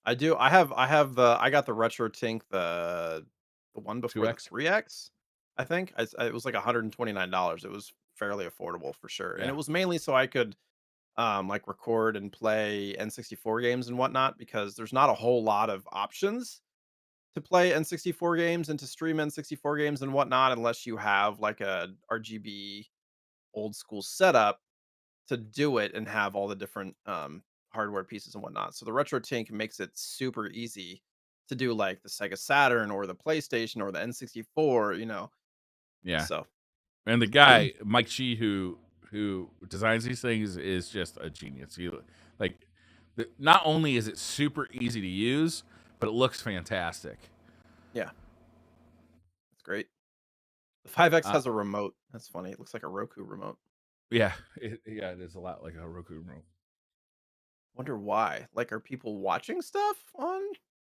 I got the RetroTINK, the one before the 2X? 3X, I think. It was like $129. It was fairly affordable for sure, and Yeah. it was mainly so I could, like, record and play N64 games and whatnot, because there's not a whole lot of options to play N64 games and to stream N64 games and whatnot, unless you have, like, a RGB old school setup to do it and have all the different hardware pieces and whatnot. So the RetroTINK makes it super easy to do like the Sega Saturn or the PlayStation or the N64, Yeah. So And the guy, Mike Chi, who designs these things, is just a genius. Like, not only is it super easy to use, but it looks fantastic. yeah, it's great. The 5X Uh, has a remote. That's funny. It looks like a Roku remote. yeah, it is a lot like a Roku remote. Wonder why. Like, are people watching stuff on?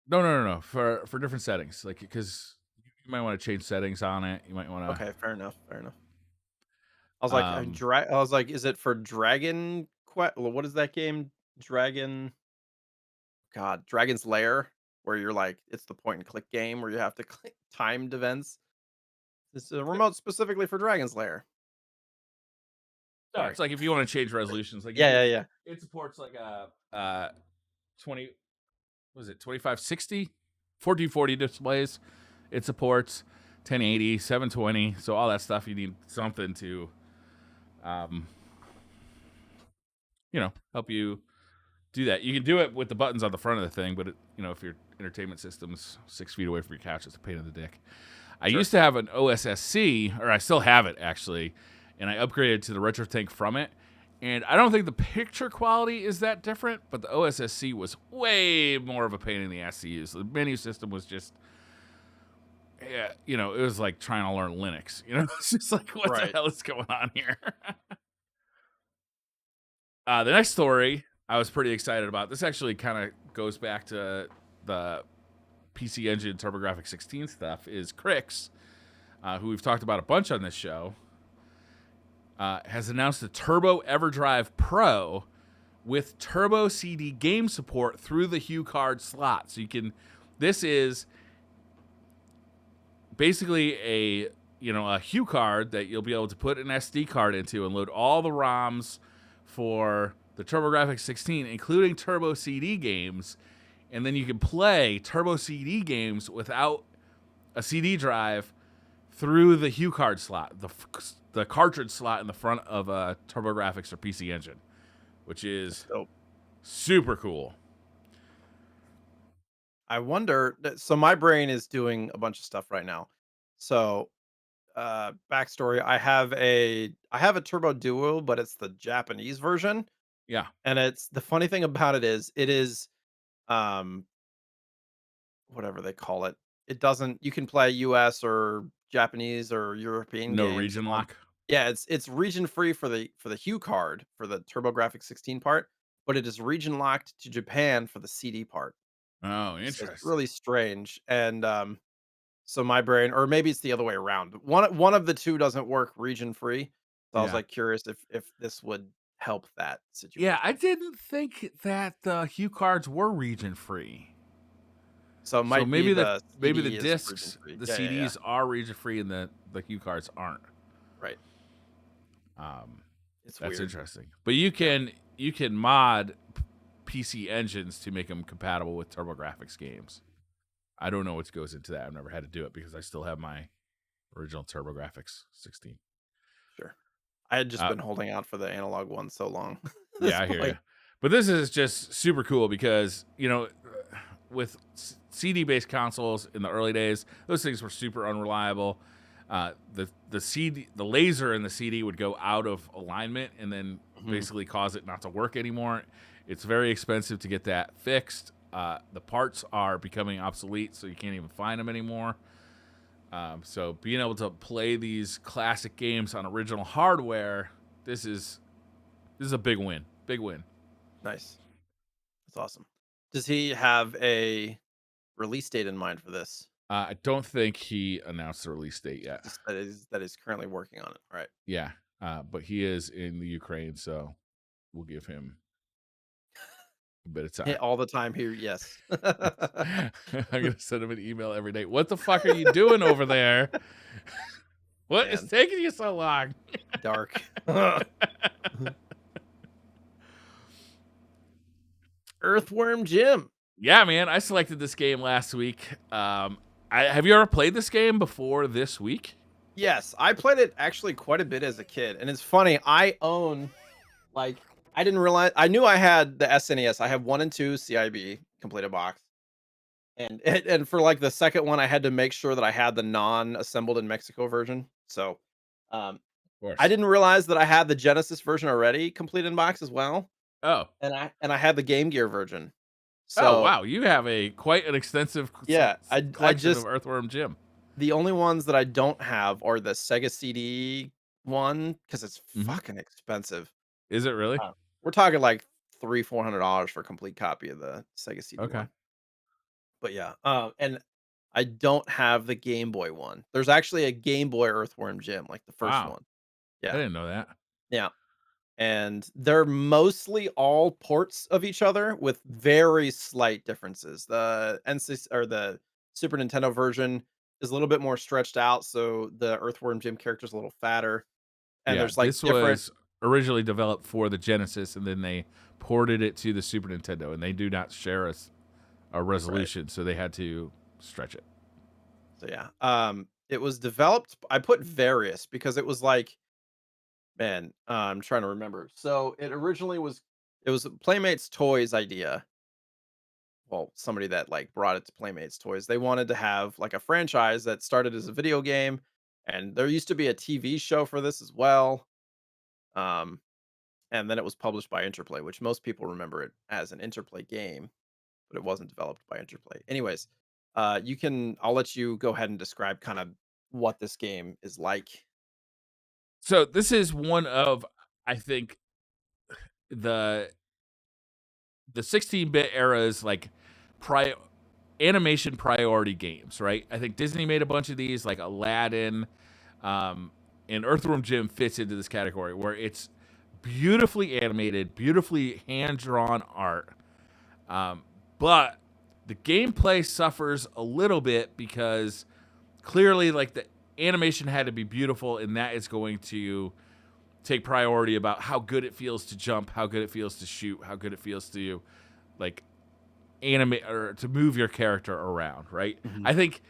No. For different settings, like because you might want to change settings on it. You might want Okay, fair enough. Fair enough. to. I was like, is it for Dragon Quest? What is that game? Dragon's Lair, where you're like, it's the point and click game where you have to click timed events. This is a remote specifically for Dragon's Lair. No, Sorry. it's like if you want to change resolutions, like Yeah, yeah, yeah. it supports like a 20, what is it, 2560, 1440 displays. It supports 1080, 720, so all that stuff. You need something to, um, help you do that. You can do it with the buttons on the front of the thing, but if your entertainment system's 6 feet away from your couch, it's a pain in the dick. I Sure. used to have an OSSC, or I still have it actually, and I upgraded to the RetroTINK from it. And I don't think the picture quality is that different, but the OSSC was way more of a pain in the ass to use. The menu system was just, yeah, it was like trying to learn Linux. It's just like, what the Right. hell is going on here? The next story I was pretty excited about. This actually kind of goes back to the PC Engine TurboGrafx 16 stuff. Is Crix, who we've talked about a bunch on this show, has announced the TurboEverdrive Pro with Turbo CD game support through the HuCard slot. So this is basically a HuCard that you'll be able to put an SD card into and load all the ROMs for the TurboGrafx 16, including Turbo CD games, and then you can play Turbo CD games without a CD drive through the HuCard slot, the cartridge slot in the front of a TurboGrafx or PC Engine, which That's is dope. super cool. I wonder. So my brain is doing a bunch of stuff right now. So, backstory: I have a Turbo Duo, but it's the Japanese version, Yeah, and it's the funny thing about it is um whatever they call it. It doesn't You can play US or Japanese or European no games region on. lock. Yeah, it's region free for the Hue card for the TurboGrafx 16 part, but it is region locked to Japan for the CD part. Oh, So it's interesting. really strange. And so my brain, or maybe it's the other way around. One of the two doesn't work region free. So I was Yeah. like curious if this would help that Yeah, I situation. didn't think that the Hue cards were region free. So it So might be maybe the the CD is region discs, free. the Yeah, yeah, yeah. CDs are region free, and the cue cards aren't. Right. Um, It's that's weird. interesting. But you Yeah. can mod PC engines to make them compatible with TurboGrafx games. I don't know what goes into that. I've never had to do it because I still have my original TurboGrafx 16. Sure. I had just Uh, been holding out for the analog one so long at yeah, this I hear you. point. But this is just super cool because, with CD based consoles in the early days, those things were super unreliable. The laser in the CD would go out of alignment and then Mhm. basically cause it not to work anymore. It's very expensive to get that fixed. The parts are becoming obsolete, so you can't even find them anymore. So being able to play these classic games on original hardware, this is a big win. Big win. Nice. That's awesome. Does he have a release date in mind for this? I don't think he announced the release date yet. Just that is currently working on it. All right. Yeah, but he is in the Ukraine, so we'll give him a bit of time. All the time here, yes. I'm gonna send him an email every day. What the fuck are you doing over there? What is Man, taking you so long? dark. Earthworm Jim. Yeah, man, I selected this game last week. Have you ever played this game before this week? Yes, I played it actually quite a bit as a kid, and it's funny. I own like I didn't realize I knew I had the SNES. I have 1 and 2 CIB completed box. And for like the second one, I had to make sure that I had the non-assembled in Mexico version. So, um, Of I course. didn't realize that I had the Genesis version already complete in box as well, Oh, and I had the Game Gear version. oh, So, wow! You have a quite an extensive yeah, I collection of just Earthworm Jim. the only ones that I don't have are the Sega CD one because it's Mm-hmm. fucking expensive. Is it really? We're talking like $300-400 for a complete copy of the Sega CD Okay. one. But yeah, and I don't have the Game Boy one. There's actually a Game Boy Earthworm Jim, like the first Wow, one. I Yeah, didn't know that. yeah, and they're mostly all ports of each other with very slight differences. The NC or the Super Nintendo version is a little bit more stretched out, so the Earthworm Jim character is a little fatter, and Yeah, there's like this different. was originally developed for the Genesis, and then they ported it to the Super Nintendo, and they do not share a Right. resolution, so they had to stretch it. So yeah, it was developed. I put various because it was like, man, I'm trying to remember. So it originally was it was Playmates Toys idea. Well, somebody that like brought it to Playmates Toys. They wanted to have like a franchise that started as a video game, and there used to be a TV show for this as well. Um, and then it was published by Interplay, which most people remember it as an Interplay game, but it wasn't developed by Interplay. Anyways, I'll let you go ahead and describe kind of what this game is like. So this is one of, I think, the 16-bit era's like pri animation priority games, right? I think Disney made a bunch of these, like Aladdin, um, and Earthworm Jim fits into this category where it's beautifully animated, beautifully hand drawn art. Um, but the gameplay suffers a little bit because clearly, like, the animation had to be beautiful, and that is going to take priority about how good it feels to jump, how good it feels to shoot, how good it feels to, like, animate or to move your character around, right? Mhm. I think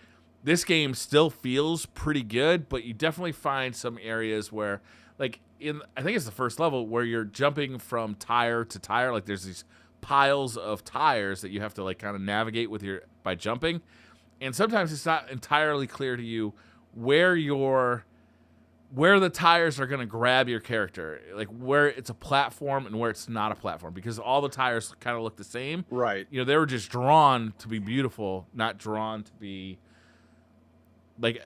this game still feels pretty good, but you definitely find some areas where, like, I think it's the first level where you're jumping from tire to tire, like there's these piles of tires that you have to like kind of navigate with your by jumping, and sometimes it's not entirely clear to you where your where the tires are going to grab your character, like where it's a platform and where it's not a platform, because all the tires kind of look the same. Right. They were just drawn to be beautiful, not drawn to be like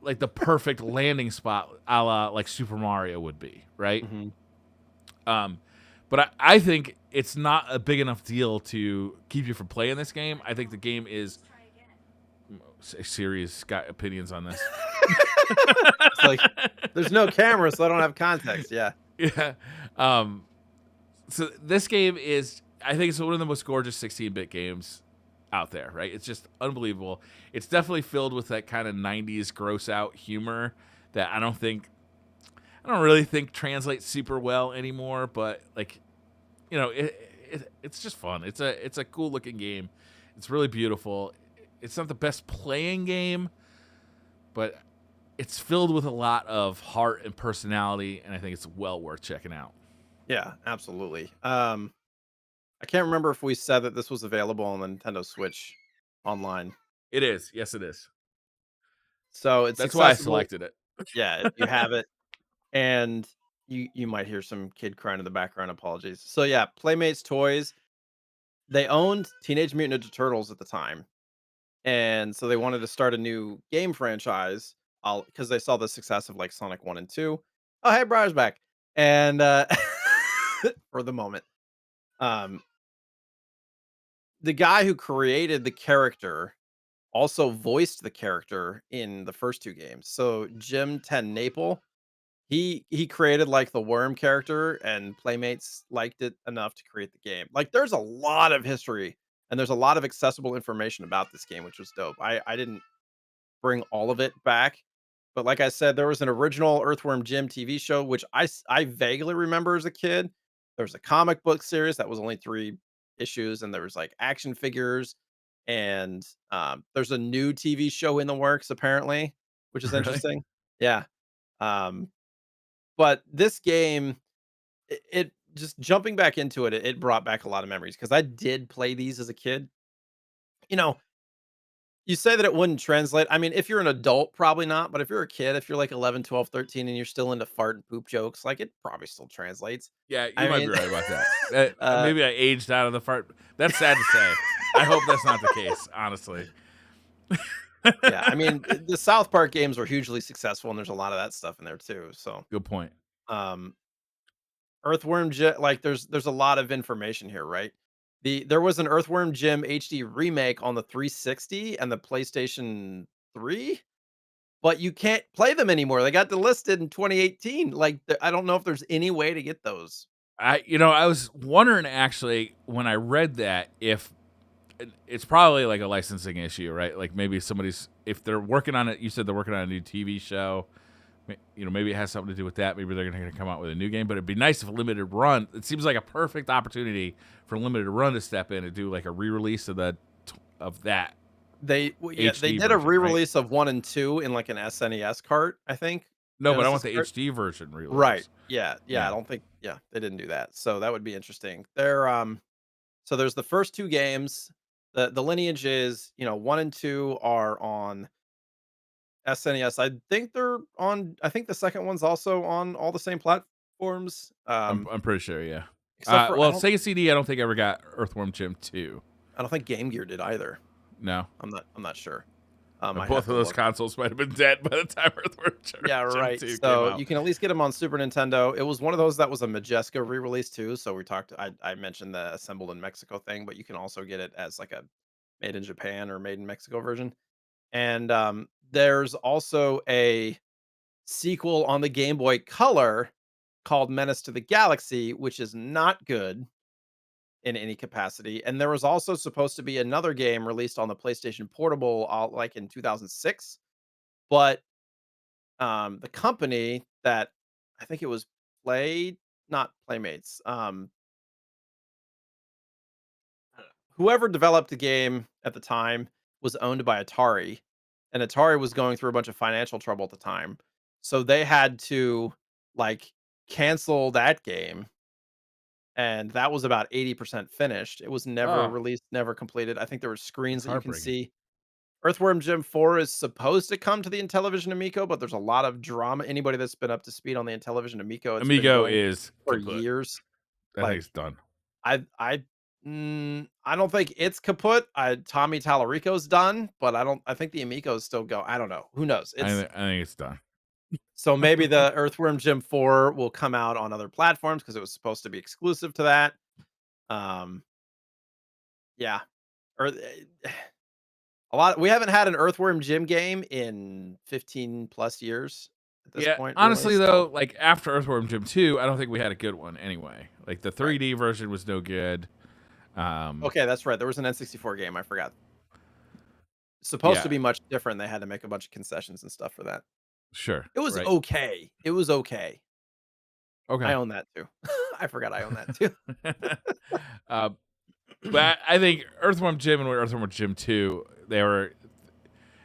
like the perfect landing spot, a la like Super Mario would be, right? Mhm. Um, but I think it's not a big enough deal to keep you from playing this game. I think the game is. Siri's got opinions on this. It's like there's no camera, so I don't have context. Yeah. Yeah. So this game is, I think it's one of the most gorgeous 16-bit games out there, right? It's just unbelievable. It's definitely filled with that kind of 90s gross out humor that I don't really think translates super well anymore, but like, you know, it's just fun. It's a cool looking game. It's really beautiful. It's not the best playing game, but it's filled with a lot of heart and personality, and I think it's well worth checking out. Yeah, absolutely. I can't remember if we said that this was available on the Nintendo Switch online. It is. Yes, it is. So it's That's why I accessible. selected it. Yeah, if you have it, and you might hear some kid crying in the background. Apologies. So yeah, Playmates Toys. They owned Teenage Mutant Ninja Turtles at the time, and so they wanted to start a new game franchise. Because they saw the success of like Sonic 1 and 2. Oh, hey, Briar's back. And for the moment. Um, the guy who created the character also voiced the character in the first 2 games. So Jim Ten Naple, he created like the worm character, and Playmates liked it enough to create the game. Like there's a lot of history and there's a lot of accessible information about this game, which was dope. I didn't bring all of it back. But like I said, there was an original Earthworm Jim TV show, which I vaguely remember as a kid. There was a comic book series that was only 3 issues, and there was like action figures, and there's a new TV show in the works apparently, which is Really? interesting. Yeah. Um, but this game, it just jumping back into it, it brought back a lot of memories because I did play these as a kid. You know, you say that it wouldn't translate. I mean, if you're an adult, probably not. But if you're a kid, if you're like 11, 12, 13, and you're still into fart and poop jokes, like it probably still translates. Yeah, you I might be mean, right about that. uh, Maybe I aged out of the fart. That's sad to say. I hope that's not the case, honestly. yeah, I mean, the South Park games were hugely successful, and there's a lot of that stuff in there too. So, Good point. um, Earthworm Jim, like there's a lot of information here, right? There was an Earthworm Jim HD remake on the 360 and the PlayStation 3. But you can't play them anymore. They got delisted in 2018. Like, I don't know if there's any way to get those. I was wondering actually when I read that if it's probably like a licensing issue, right? Like maybe somebody's if they're working on it. You said they're working on a new TV show. Maybe it has something to do with that. Maybe they're going to come out with a new game. But it'd be nice if a limited run. It seems like a perfect opportunity for a limited run to step in and do like a re-release of that Yeah, they HD did a version, right? re-release of 1 and 2 in, like, an SNES cart, I think. No, but I want Genesis the cart? HD version Right. re-release. Yeah, I Yeah, don't think they didn't do that. So that would be interesting. So there's the first 2 games. The lineage is, 1 and 2 are on SNES. I think the second one's also on all the same platforms, I'm pretty sure. Yeah. except for Well, Sega CD, I don't think ever got Earthworm Jim 2. I don't think Game Gear did either. No. I'm not sure. I Both have of to those look. consoles might have been dead by the time Earthworm Yeah, Jim right. 2 came So out. you can at least get them on Super Nintendo. It was one of those that was a Majesco re-release too. So I mentioned the assembled in Mexico thing, but you can also get it as like a made in Japan or made in Mexico version. And there's also a sequel on the Game Boy Color called Menace to the Galaxy, which is not good in any capacity. And there was also supposed to be another game released on the PlayStation Portable, like in 2006, but the company that I think it was not Playmates, whoever developed the game at the time was owned by Atari, and Atari was going through a bunch of financial trouble at the time. So they had to like cancel that game, and that was about 80% finished. It was never Oh, released, never completed. I think there were that's screens that you can heartbreaking. see. Earthworm Jim 4 is supposed to come to the Intellivision Amico, but there's a lot of drama. Anybody that's been up to speed on the Intellivision Amico, it's been Amigo going is for kaput. years. I think Like it's done. I I don't think it's kaput. Tommy Tallarico's done, but I think the Amico's still go. I don't know. Who knows? I think it's done. So maybe the Earthworm Jim 4 will come out on other platforms because it was supposed to be exclusive to that. Um, yeah. Or a lot we haven't had an Earthworm Jim game in 15 plus years at this Yeah, point, really. honestly So though, like after Earthworm Jim 2, I don't think we had a good one anyway. Like the right. 3D version was no good. Um, Okay, that's right. There was an N64 game. I forgot. Supposed to yeah, be much different. They had to make a bunch of concessions and stuff for that. sure, It was right, okay. It was okay. I okay. own that too. I forgot I own that too. uh, but I think Earthworm Jim and Earthworm Jim 2, they were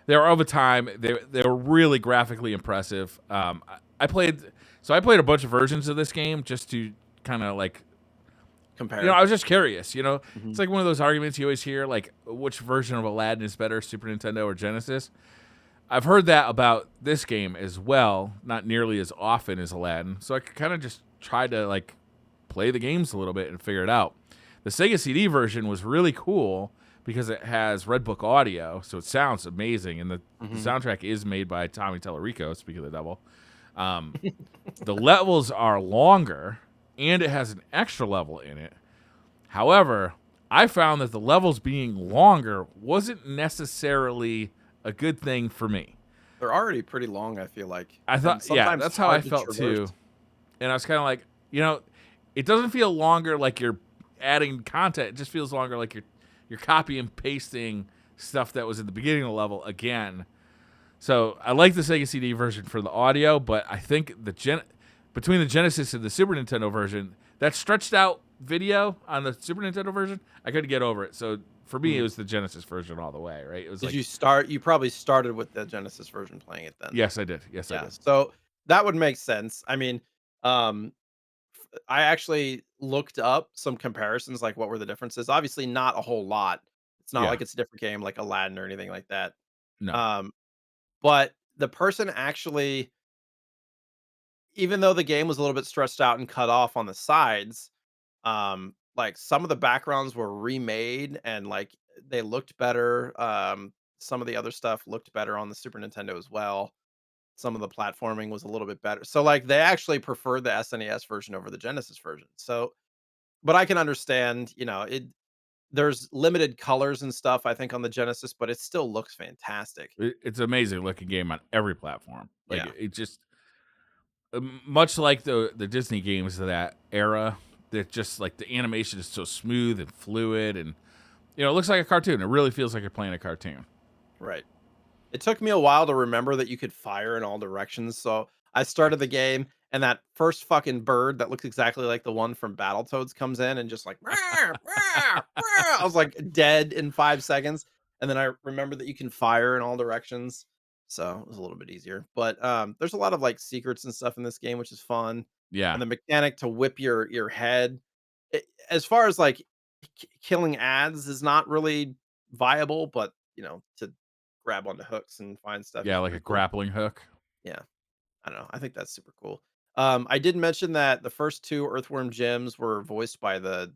of a time. They were really graphically impressive. I played a bunch of versions of this game just to kind of like, Compare. I was just curious. It's Mhm. like one of those arguments you always hear, like which version of Aladdin is better, Super Nintendo or Genesis. I've heard that about this game as well, not nearly as often as Aladdin. So I kind of just tried to like play the games a little bit and figure it out. The Sega CD version was really cool because it has Red Book audio, so it sounds amazing, and the Mhm. soundtrack is made by Tommy Tallarico. Speaking of the devil, um, the levels are longer, and it has an extra level in it. However, I found that the levels being longer wasn't necessarily a good thing for me. They're already pretty long, I feel like, I and thought, yeah, sometimes that's how I hard to felt traverse. too. And I was kind of like, it doesn't feel longer like you're adding content. It just feels longer like you're copy and pasting stuff that was at the beginning of the level again. So I like the Sega CD version for the audio, but I think between the Genesis and the Super Nintendo version, that stretched out video on the Super Nintendo version, I couldn't get over it. So for me, it Mm. was the Genesis version all the way. Right? It was Did like, you start you probably started with the Genesis version playing it then. yes, I did. Yes, I Yeah, did. so that would make sense. I mean, um, I actually looked up some comparisons, like what were the differences. Obviously, not a whole lot. It's not Yeah. like it's a different game like Aladdin or anything like that. No. Um, but the person actually, even though the game was a little bit stretched out and cut off on the sides, like some of the backgrounds were remade and like they looked better. Some of the other stuff looked better on the Super Nintendo as well. Some of the platforming was a little bit better. So like they actually preferred the SNES version over the Genesis version. So, but I can understand, there's limited colors and stuff I think on the Genesis, but it still looks fantastic. It's an amazing looking game on every platform. Like Yeah, it just much like the Disney games of that era, that just like the animation is so smooth and fluid, and it looks like a cartoon. It really feels like you're playing a cartoon. right. It took me a while to remember that you could fire in all directions, so I started the game, and that first fucking bird that looks exactly like the one from Battletoads comes in and just like, "Rawr, rawr, rawr." I was, like, dead in 5 seconds, and then I remembered that you can fire in all directions, so it was a little bit easier, but, there's a lot of, like, secrets and stuff in this game, which is fun, Yeah, and the mechanic to whip your head, as far as, like, killing ads is not really viable, but, to grab onto hooks and find stuff yeah, is like a pretty cool. grappling hook. Yeah, I don't know. I think that's super cool. I did mention that the first 2 Earthworm Jims were voiced by the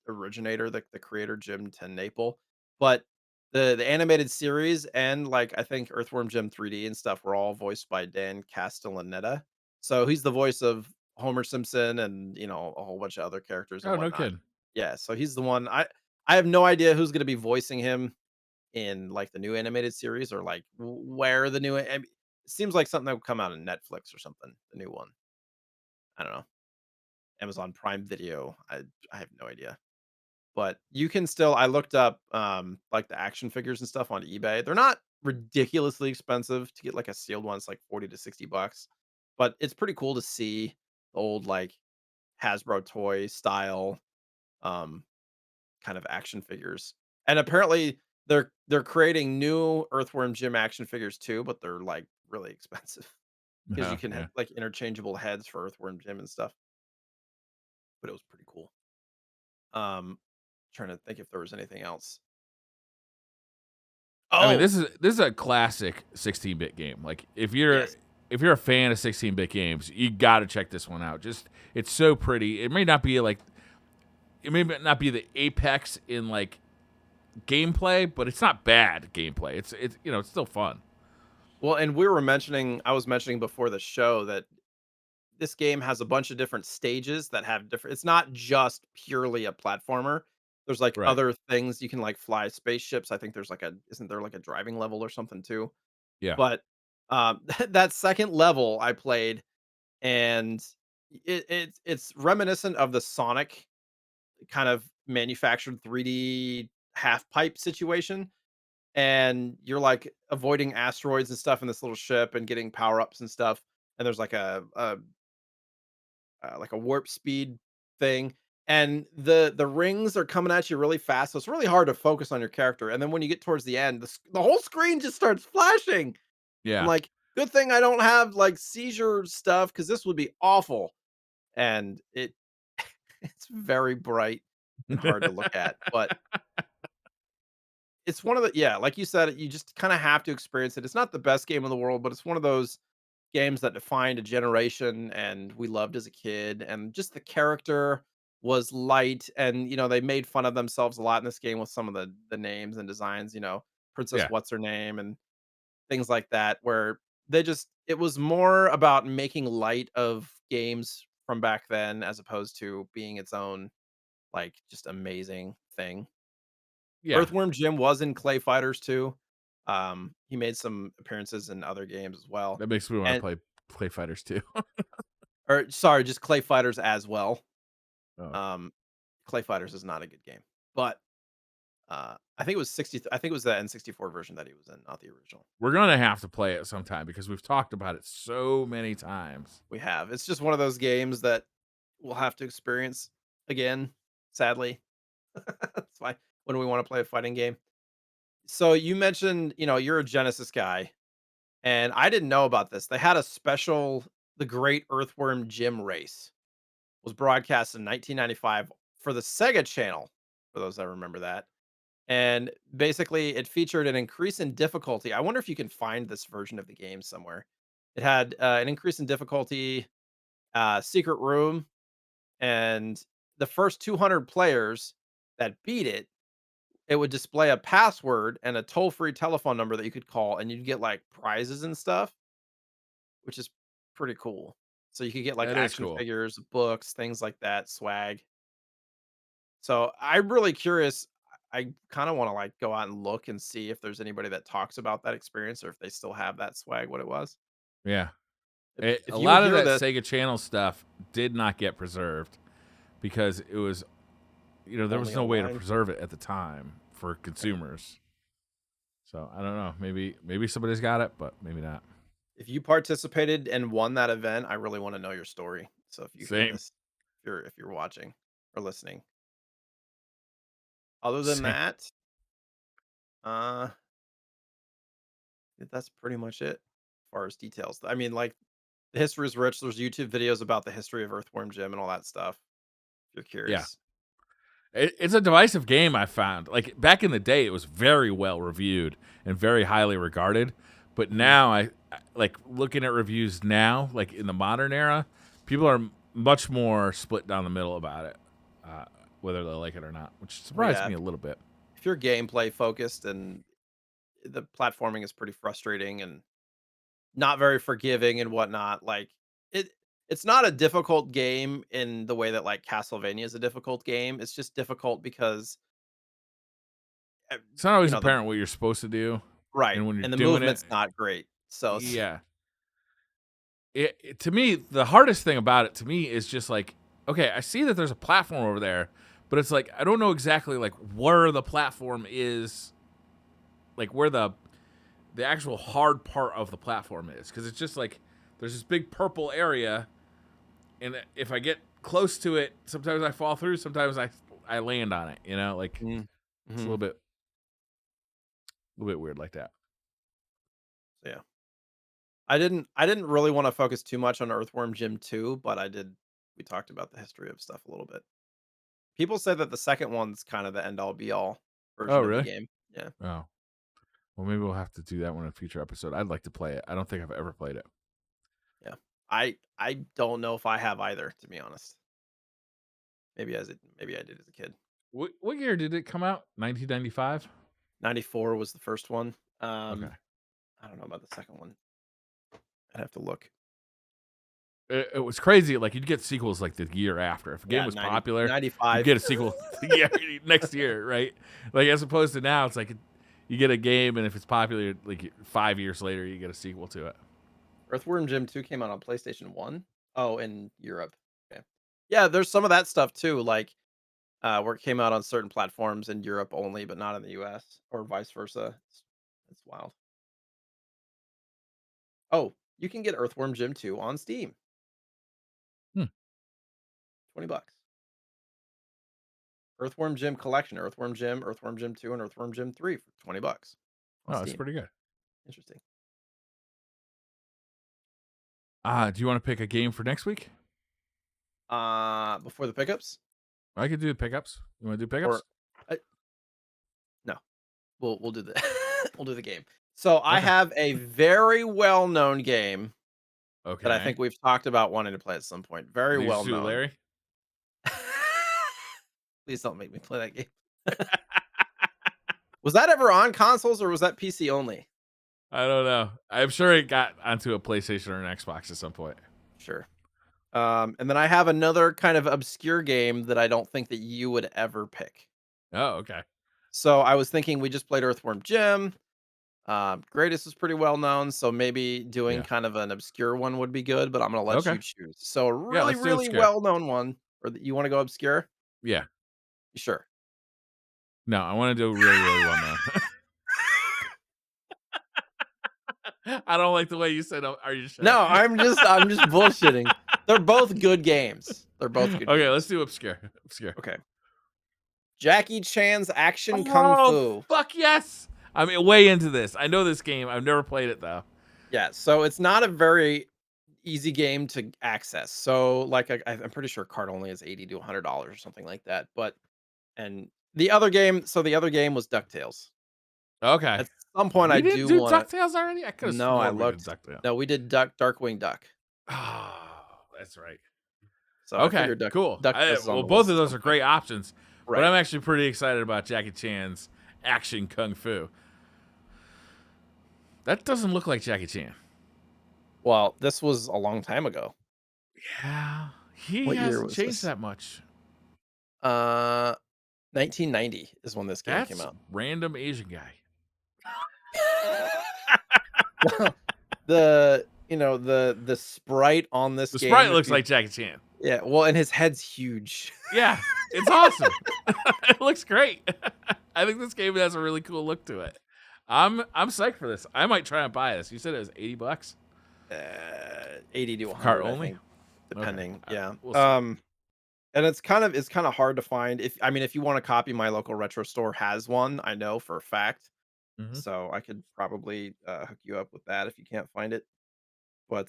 originator, the creator, Jim Ten Maple, but the animated series and, like, I think Earthworm Jim 3D and stuff were all voiced by Dan Castellaneta. So he's the voice of Homer Simpson and, a whole bunch of other characters and Oh, no whatnot. kidding. Yeah, so he's the one. I have no idea who's gonna be voicing him in, like, the new animated series or, like, where the new it seems like something that would come out on Netflix or something, the new one. I don't know. Amazon Prime Video. I have no idea. But you can still I looked up, like, the action figures and stuff on eBay. They're not ridiculously expensive to get, like, a sealed one, it's like 40 to 60 bucks, but it's pretty cool to see the old, like, Hasbro toy style, um kind of action figures. And apparently they're creating new Earthworm Jim action figures too, but they're like really expensive because you Yeah, can have yeah. like interchangeable heads for Earthworm Jim and stuff. But it was pretty cool. Um, trying to think if there was anything else. I mean, Oh, this is a classic 16-bit game. Like yes. if you're a fan of 16-bit games, you got to check this one out. Just it's so pretty. It may not be the apex in like gameplay, but it's not bad gameplay. It's still fun. Well, and I was mentioning before the show that this game has a bunch of different stages that have different it's not just purely a platformer. There's like Right. other things you can like fly spaceships. I think there's like a isn't there like a driving level or something too? Yeah. But that second level I played and it's reminiscent of the Sonic kind of manufactured 3D half pipe situation, and you're like avoiding asteroids and stuff in this little ship and getting power ups and stuff. And there's like a warp speed thing, and the rings are coming at you really fast, so it's really hard to focus on your character. And then when you get towards the end, the whole screen just starts flashing. I'm Yeah. like, good thing I don't have like seizure stuff because this would be awful. And it's very bright and hard to look at, but it's one of the yeah, like you said, you just kind of have to experience it. It's not the best game in the world, but it's one of those games that defined a generation and we loved as a kid. And just the character was light, and they made fun of themselves a lot in this game with some of the names and designs, Princess Yeah. What's Her Name and things like that, where it was more about making light of games from back then as opposed to being its own like just amazing thing. Yeah. Earthworm Jim was in Clay Fighters too. He made some appearances in other games as well. That makes me want to And play Fighters too. or sorry, just Clay Fighters as well. Oh. Um, Clay Fighters is not a good game, but I think it was 60. I think it was the N64 version that he was in, not the original. We're gonna have to play it sometime because we've talked about it so many times. We have. It's just one of those games that we'll have to experience again. Sadly, that's why when we want to play a fighting game. So you mentioned, you're a Genesis guy. And I didn't know about this. They had a special The Great Earthworm Jim Race was broadcast in 1995 for the Sega Channel, for those that remember that. And basically, it featured an increase in difficulty. I wonder if you can find this version of the game somewhere. It had an increase in difficulty, secret room, and the first 200 players that beat it, it would display a password and a toll-free telephone number that you could call, and you'd get like prizes and stuff, which is pretty cool. So you could get like That is action cool. figures, books, things like that, swag. So I'm really curious. I kind of want to like go out and look and see if there's anybody that talks about that experience or if they still have that swag, what it was. Yeah. If, A if you lot of hear that this, Sega Channel stuff did not get preserved because it was, there was only no way to online. preserve it at the time for Okay. consumers. So I don't know. Maybe somebody's got it, but maybe not. If you participated and won that event, I really want to know your story. So if you hear Same. this, if you're watching or listening. Other than Same. that, uh that's pretty much it as far as details. I mean, like the history is rich. There's YouTube videos about the history of Earthworm Jim and all that stuff. If you're Yeah. curious. It's a divisive game, I found. Like back in the day, it was very well reviewed and very highly regarded. But Mhm. now, like looking at reviews now, like in the modern era, people are much more split down the middle about it, uh, whether they like it or not, which Oh surprised yeah. me a little bit. If you're gameplay focused and the platforming is pretty frustrating and not very forgiving and whatnot, like it it's not a difficult game in the way that like Castlevania is a difficult game. It's just difficult because uh, It's not always the apparent what you're supposed to do, right, and when you're and the doing it, movement's not great. So yeah. To me, the hardest thing about it to me is just like, okay, I see that there's a platform over there, but it's like I don't know exactly like where the platform is, like where the actual hard part of the platform is, because it's just like there's this big purple area, and if I get close to it, sometimes I fall through, sometimes I land on it. Like it's mm-hmm. a little bit weird like that. Yeah. I didn't really want to focus too much on Earthworm Jim 2, but we talked about the history of stuff a little bit. People say that the second one's kind of the end all be all Oh, version of the really? game. Yeah. Oh, well, maybe we'll have to do that one in a future episode. I'd like to play it. I don't think I've ever played it. Yeah. I don't know if I have either, to be honest. Maybe I did as a kid. What year did it come out? 1995. 94 was the first one. Okay. I don't know about the second one. I'd have to look. It was crazy. Like you'd get sequels like the year after. If a game Yeah, was 90 popular, you'd 95. get a sequel yeah, next year, right? Like as opposed to now, it's like you get a game, and if it's popular, like 5 years later, you get a sequel to it. Earthworm Jim 2 came out on PlayStation 1. Oh, in Europe. Okay. Yeah, there's some of that stuff too. Like where it came out on certain platforms in Europe only, but not in the US or vice versa. It's wild. Oh, you can get Earthworm Jim 2 on Steam. Hmm. 20 bucks. Earthworm Jim collection, Earthworm Jim, Earthworm Jim 2, and Earthworm Jim 3 for 20 bucks on Oh, that's Steam. pretty good. Interesting. Do you want to pick a game for next week? Before the pickups I could do the pickups. You want to do pickups? or uh, no, we'll do the we'll do the game. So I Okay. have a very well-known game that I Okay. think we've talked about wanting to play at some point. Very Leisure well Suit known. Larry. Please don't make me play that game. Was that ever on consoles or was that PC only? I don't know. I'm sure it got onto a PlayStation or an Xbox at some point. Sure. And then I have another kind of obscure game that I don't think that you would ever pick. Oh, okay. So I was thinking we just played Earthworm Jim. Greatest is pretty well known, so maybe doing Yeah. kind of an obscure one would be good, but I'm gonna let Okay. you choose. So a Yeah, really, let's do really obscure. well known one, or you want to go obscure? Yeah. You sure? No, I want to do really, really well known. I don't like the way you said, "Are you sure?" No, I'm just bullshitting. They're both good games. They're both good Okay, let's games. do obscure. Obscure. Okay. Jackie Chan's Action Kung Oh, Fu. fuck yes! I'm way into this. I know this game. I've never played it though. Yeah, so it's not a very easy game to access. So like I'm pretty sure card only is 80 to $100 or something like that. But and the other game was DuckTales. Okay. At some point I We didn't do do want to DuckTales already? I could have no, I sworn we did looked. DuckTales. No, we did Darkwing Duck. Oh, that's right. So I Okay, figured cool. DuckTales is on Well, the both list of at those some are point. great options, but Right. I'm actually pretty excited about Jackie Chan's action kung fu. That doesn't look like Jackie Chan. Well, this was a long time ago. Yeah, he What year hasn't was changed this? that much. Uh 1990 is when this game came That's out. random Asian guy. Well, the sprite on this The game, sprite if looks you like Jackie Chan. yeah, well, and his head's huge. Yeah, it's awesome. It looks great. I think this game has a really cool look to it. I'm psyched for this. I might try and buy this. You said it was $80 80 to for cart 100, I only. think, Okay, depending. Yeah. we'll see. And it's kind of hard to find. If you want a copy, my local retro store has one. I know for a fact. Hmm. So I could probably hook you up with that if you can't find it. But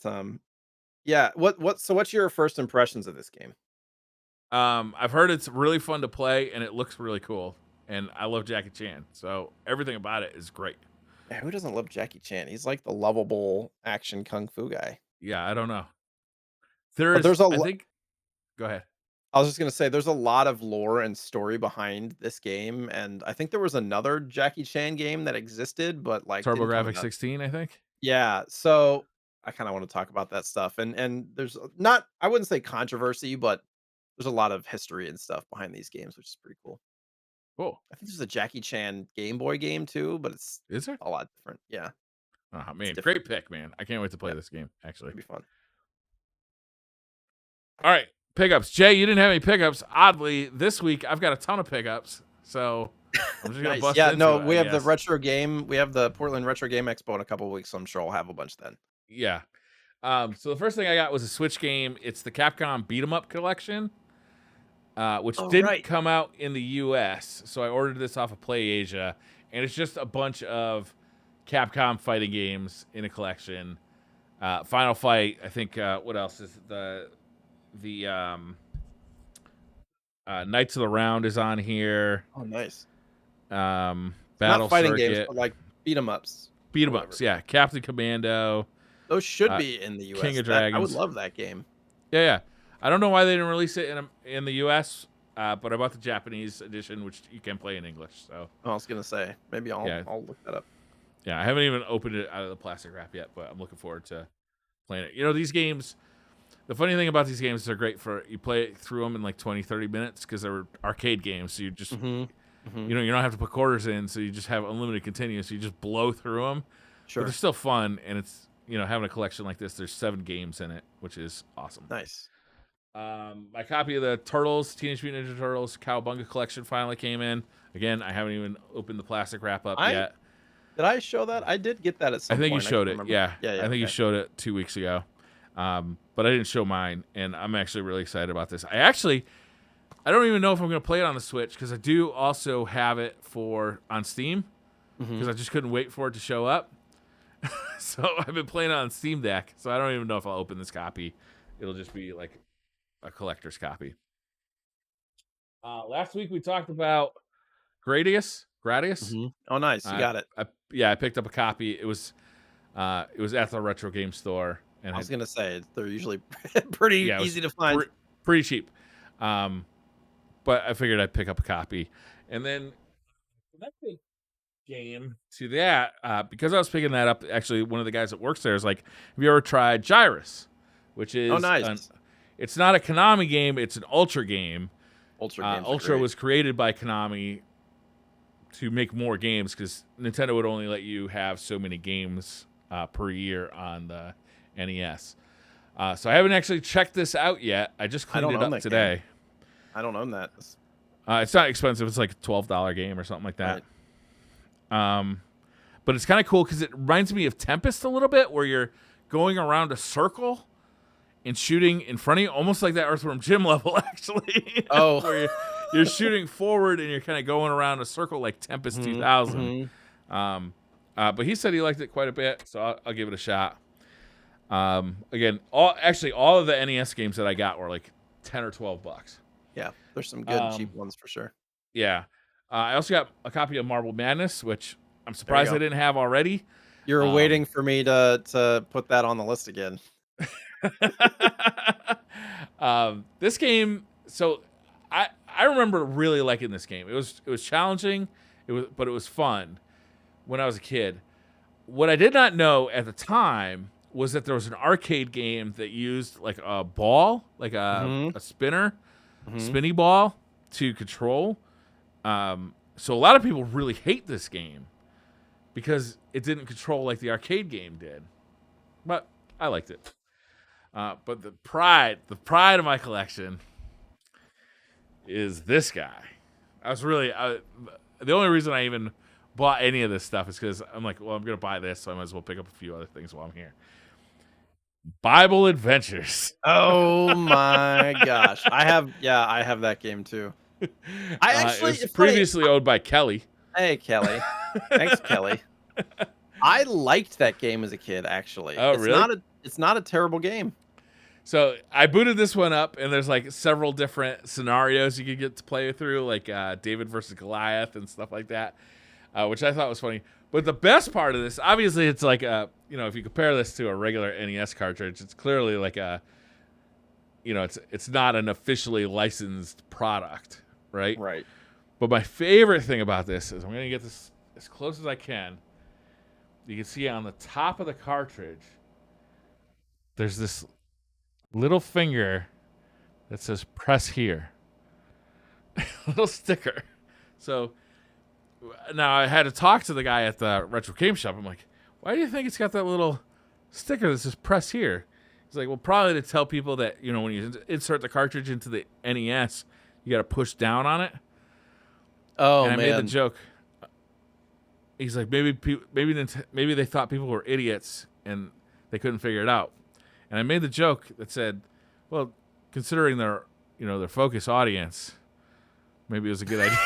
yeah. What's your first impressions of this game? I've heard it's really fun to play and it looks really cool. And I love Jackie Chan, so everything about it is great. Yeah, who doesn't love Jackie Chan? He's like the lovable action kung fu guy. Yeah, I don't know. But I think. Go ahead. I was just gonna say there's a lot of lore and story behind this game, and I think there was another Jackie Chan game that existed, but like didn't come TurboGrafx out. 16, I think. Yeah, so I kind of want to talk about that stuff, and there's not I wouldn't say controversy, but there's a lot of history and stuff behind these games, which is pretty cool. Cool. I think there's a Jackie Chan Game Boy game too, but it's Is there? a lot different. Yeah, Oh it's man, different. great pick, man. I can't wait to play Yeah, this game. Actually. it'd be fun. All right, pickups. Jay, you didn't have any pickups. Oddly, this week I've got a ton of pickups, so I'm just gonna Nice. bust Yeah, into no, it, we I have the guess. retro game. We have the Portland Retro Game Expo in a couple of weeks, so I'm sure I'll have a bunch then. Yeah. So the first thing I got was a Switch game. It's the Capcom Beat 'em Up collection, which Oh, didn't right. come out in the U.S. So I ordered this off of PlayAsia, and it's just a bunch of Capcom fighting games in a collection. Final Fight. I think. What else is the Knights of the Round is on here. Oh, nice. Not Battle fighting games, Circuit, but like beat 'em ups beat or 'em whatever. ups. Yeah, Captain Commando, Those should uh, be in the King US. of That I would Dragons. love that game. Yeah, yeah. I don't know why they didn't release it in the U.S., but I bought the Japanese edition, which you can play in English. So I was gonna say, maybe yeah, I'll look that up. yeah. I haven't even opened it out of the plastic wrap yet, but I'm looking forward to playing it. You know, these games. The funny thing about these games is they're great for you play it through them in like 20, 30 minutes because they're arcade games. So you just Mhm. Mhm. you don't have to put quarters in, so you just have unlimited continuous. So you just blow through them, but they're Sure. still fun. And it's having a collection like this. There's 7 games in it, which is awesome. Nice. My copy of the Turtles, Teenage Mutant Ninja Turtles Cowabunga collection finally came in. Again, I haven't even opened the plastic wrap up I yet. Did I show that? I did get that at I some think you point. I can't showed it. remember. Yeah, Yeah, I yeah, think you okay. showed it 2 weeks ago. But I didn't show mine, and I'm actually really excited about this. I don't even know if I'm going to play it on the Switch because I do also have it on Steam because Mhm. I just couldn't wait for it to show up. So I've been playing it on Steam Deck. So I don't even know if I'll open this copy. It'll just be like a collector's copy. Last week we talked about Gradius. Oh, nice. You I, got it. I picked up a copy. It was at the retro game store, and I was gonna say they're usually pretty it was easy to find. pretty cheap. But I figured I'd pick up a copy, and then the next big game to that, because I was picking that up. Actually, one of the guys that works there is like, "Have you ever tried Gyrus?" Which Oh, is nice. it's not a Konami game; it's an Ultra game. Ultra games are Ultra great. was created by Konami to make more games because Nintendo would only let you have so many games per year on the NES. So I haven't actually checked this out yet. I just I cleaned don't it own up that today. game. I don't own that. It's not expensive. It's like a $12 game or something like that. Right. But it's kind of cool because it reminds me of Tempest a little bit, where you're going around a circle and shooting in front of you, almost like that Earthworm Jim level, actually. Oh. Where you're shooting forward and you're kind of going around a circle like Tempest 2000. But he said he liked it quite a bit, so I'll give it a shot. Again, all of the NES games that I got were like $10 or $12. Yeah, there's some good cheap ones for sure. Yeah. I also got a copy of Marble Madness, which I'm There you surprised I go. didn't have already. You're waiting for me to put that on the list again. This game, so I remember really liking this game. It was challenging, but it was fun when I was a kid. What I did not know at the time was that there was an arcade game that used like a ball, like a spinny ball to control. So a lot of people really hate this game because it didn't control like the arcade game did. But I liked it. But the pride of my collection is this guy. The only reason I even bought any of this stuff is because I'm like, well, I'm gonna buy this, so I might as well pick up a few other things while I'm here. Bible Adventures. Oh my gosh. I have that game too. I It actually was it's funny. previously owned by Kelly. Hey, Kelly. Thanks, Kelly. I liked that game as a kid, actually. Oh, really? It's not a terrible game. So I booted this one up, and there's like several different scenarios you could get to play through, like David versus Goliath and stuff like that, which I thought was funny. But the best part of this, obviously, it's like if you compare this to a regular NES cartridge, it's clearly like it's not an officially licensed product, right? Right. But my favorite thing about this is I'm going to get this as close as I can. You can see on the top of the cartridge, there's this little finger that says press here. Little sticker. So now I had to talk to the guy at the retro game shop. I'm like, why do you think it's got that little sticker that says press here? He's like, well, probably to tell people that, when you insert the cartridge into the NES, you got to push down on it. Oh, And I man. made the joke. He's like, maybe they thought people were idiots and they couldn't figure it out. And I made the joke that said, well, considering their focus audience, maybe it was a good idea.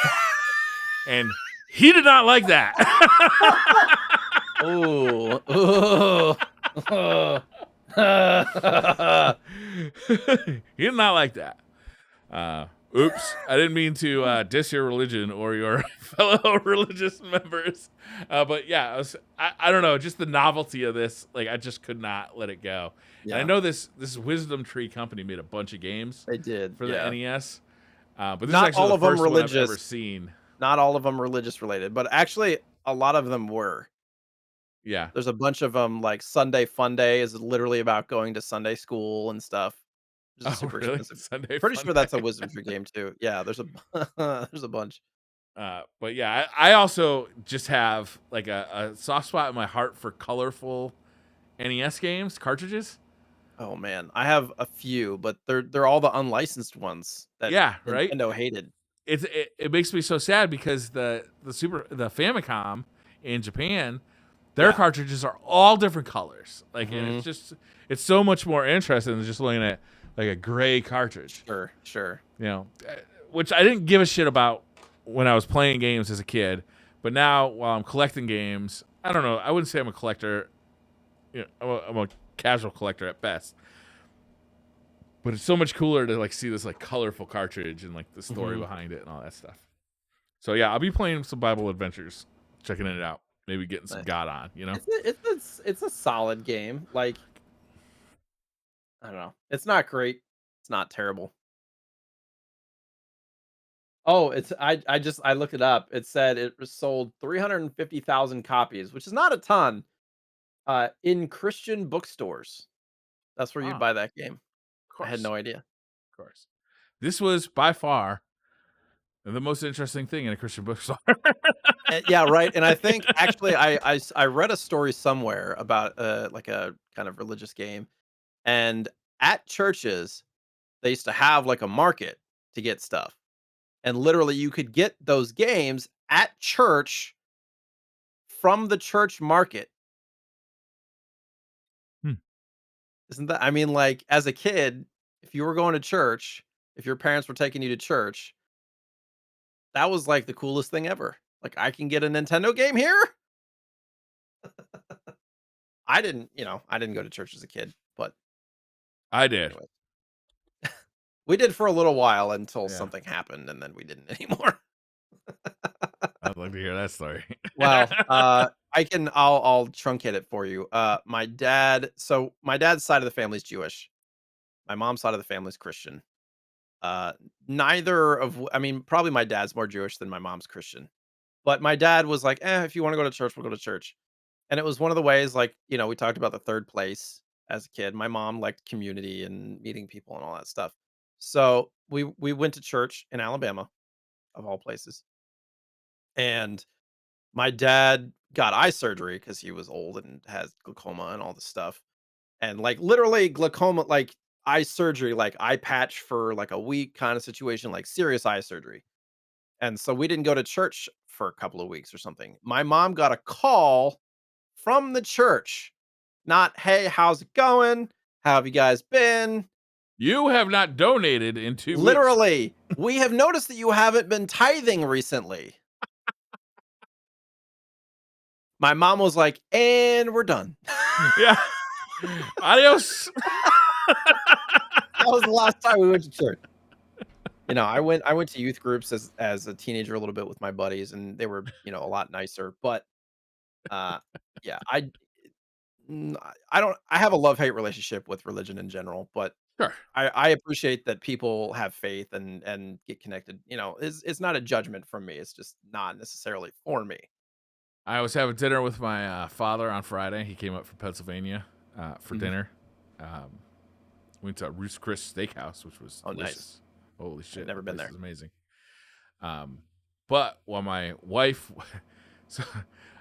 And he did not like that. Ooh. He did not like that. Oops, I didn't mean to diss your religion or your fellow religious members. But yeah, I don't know, just the novelty of this, like I just could not let it go. Yeah. And I know this Wisdom Tree company made a bunch of games. They did for the NES. But this Not is actually all the of them first one I've religious. ever seen. Not all of them religious related, but actually a lot of them were. Yeah. There's a bunch of them, like Sunday Fun Day is literally about going to Sunday school and stuff. Which is super really? expensive. Sunday Pretty Fun sure that's a Day. Wisdom Tree game too. Yeah, there's a bunch. But yeah, I also just have like a soft spot in my heart for colorful NES games, cartridges. Oh man, I have a few, but they're all the unlicensed ones that Yeah, right. Nintendo hated. It makes me so sad because the Famicom in Japan, their Yeah. cartridges are all different colors. Like, and Mhm. it's so much more interesting than just looking at like a gray cartridge. Sure, sure. You know, which I didn't give a shit about when I was playing games as a kid, but now while I'm collecting games, I don't know. I wouldn't say I'm a collector. You know, I'm a casual collector at best. But it's so much cooler to like see this like colorful cartridge and like the story Mhm. behind it and all that stuff. So yeah, I'll be playing some Bible Adventures, checking it out, maybe getting some Nice. God on. You know, It's a solid game. Like, I don't know. It's not great. It's not terrible. Oh, I looked it up. It said it was sold 350,000 copies, which is not a ton, in Christian bookstores. That's where you'd ah, buy that game. of I had course, no idea. of course. This was by far the most interesting thing in a Christian bookstore. Yeah, right. And I think actually I read a story somewhere about like a kind of religious game, and at churches they used to have like a market to get stuff, and literally you could get those games at church from the church market. Hmm. Isn't that, I mean, like, as a kid, if you were going to church, if your parents were taking you to church, that was, like, the coolest thing ever. Like, I can get a Nintendo game here? I didn't go to church as a kid, but I did. anyway. We did for a little while until Yeah, something happened, and then we didn't anymore. I'd like to hear that story. Well, I'll truncate it for you. My dad's side of the family is Jewish. My mom's side of the family is Christian. Uh, neither of w I mean, probably my dad's more Jewish than my mom's Christian. But my dad was like, "Eh, if you wanna go to church, we'll go to church." And it was one of the ways, like, we talked about the 3rd place as a kid. My mom liked community and meeting people and all that stuff. So, we went to church in Alabama, of all places, and my dad got eye surgery because he was old and has glaucoma and all this stuff. And, like, literally glaucoma, like, eye surgery, like, eye patch for, like, a week kinda situation, like, serious eye surgery. And so we didn't go to church for a couple of weeks or something. My mom got a call from the church. Not, "Hey, how's it going? How have you guys been?" You have not donated in 2 weeks. Literally, "We have noticed that you haven't been tithing recently." My mom was like, "And we're done." Yeah. Adios. That was the last time we went to church. I went to youth groups as a teenager a little bit with my buddies, and they were, a lot nicer, but, uh, yeah, I don't I have a love-hate relationship with religion in general, but Sure. I appreciate that people have faith and get connected. It's not a judgment from me. It's just not necessarily for me. I was having dinner with my father on Friday. He came up from Pennsylvania for Mhm. dinner. Um, went to Ruth's Chris Steakhouse, which was Oh, nice. delicious. Holy I've shit, never the been place there. was amazing. Um, but while my wife, so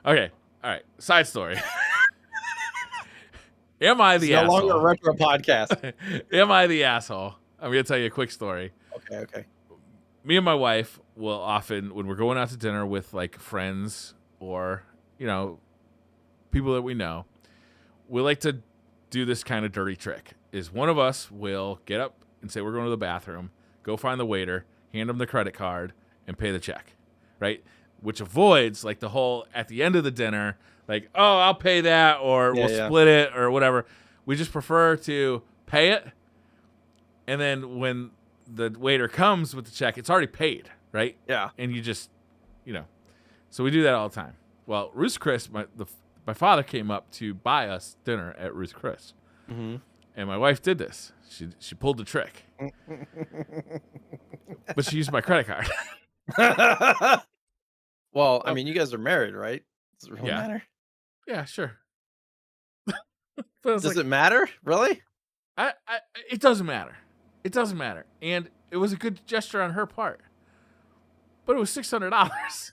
okay, all right. Side story. Am I It's the no longer a asshole? retro podcast. Am I the asshole? I'm gonna tell you a quick story. Okay, okay. Me and my wife will often, when we're going out to dinner with like friends or you know people that we know, we like to do this kind of dirty trick. Is one of us will get up and say we're going to the bathroom, go find the waiter, hand him the credit card, and pay the check, right? Which avoids like the whole at the end of the dinner, like, oh, I'll pay that, or Yeah, we'll yeah. split it, or whatever. We just prefer to pay it, and then when the waiter comes with the check, it's already paid, right? Yeah. And you just, you know, so we do that all the time. Well, Ruth's Chris, my father came up to buy us dinner at Ruth's Chris, Mhm. and my wife did this. She pulled the trick, but she used my credit card. Well, I Oh, mean, you guys are married, right? Does it really yeah, matter? yeah, sure. But I was Does like, it matter? Really? it doesn't matter. It doesn't matter, and it was a good gesture on her part, but it was $600.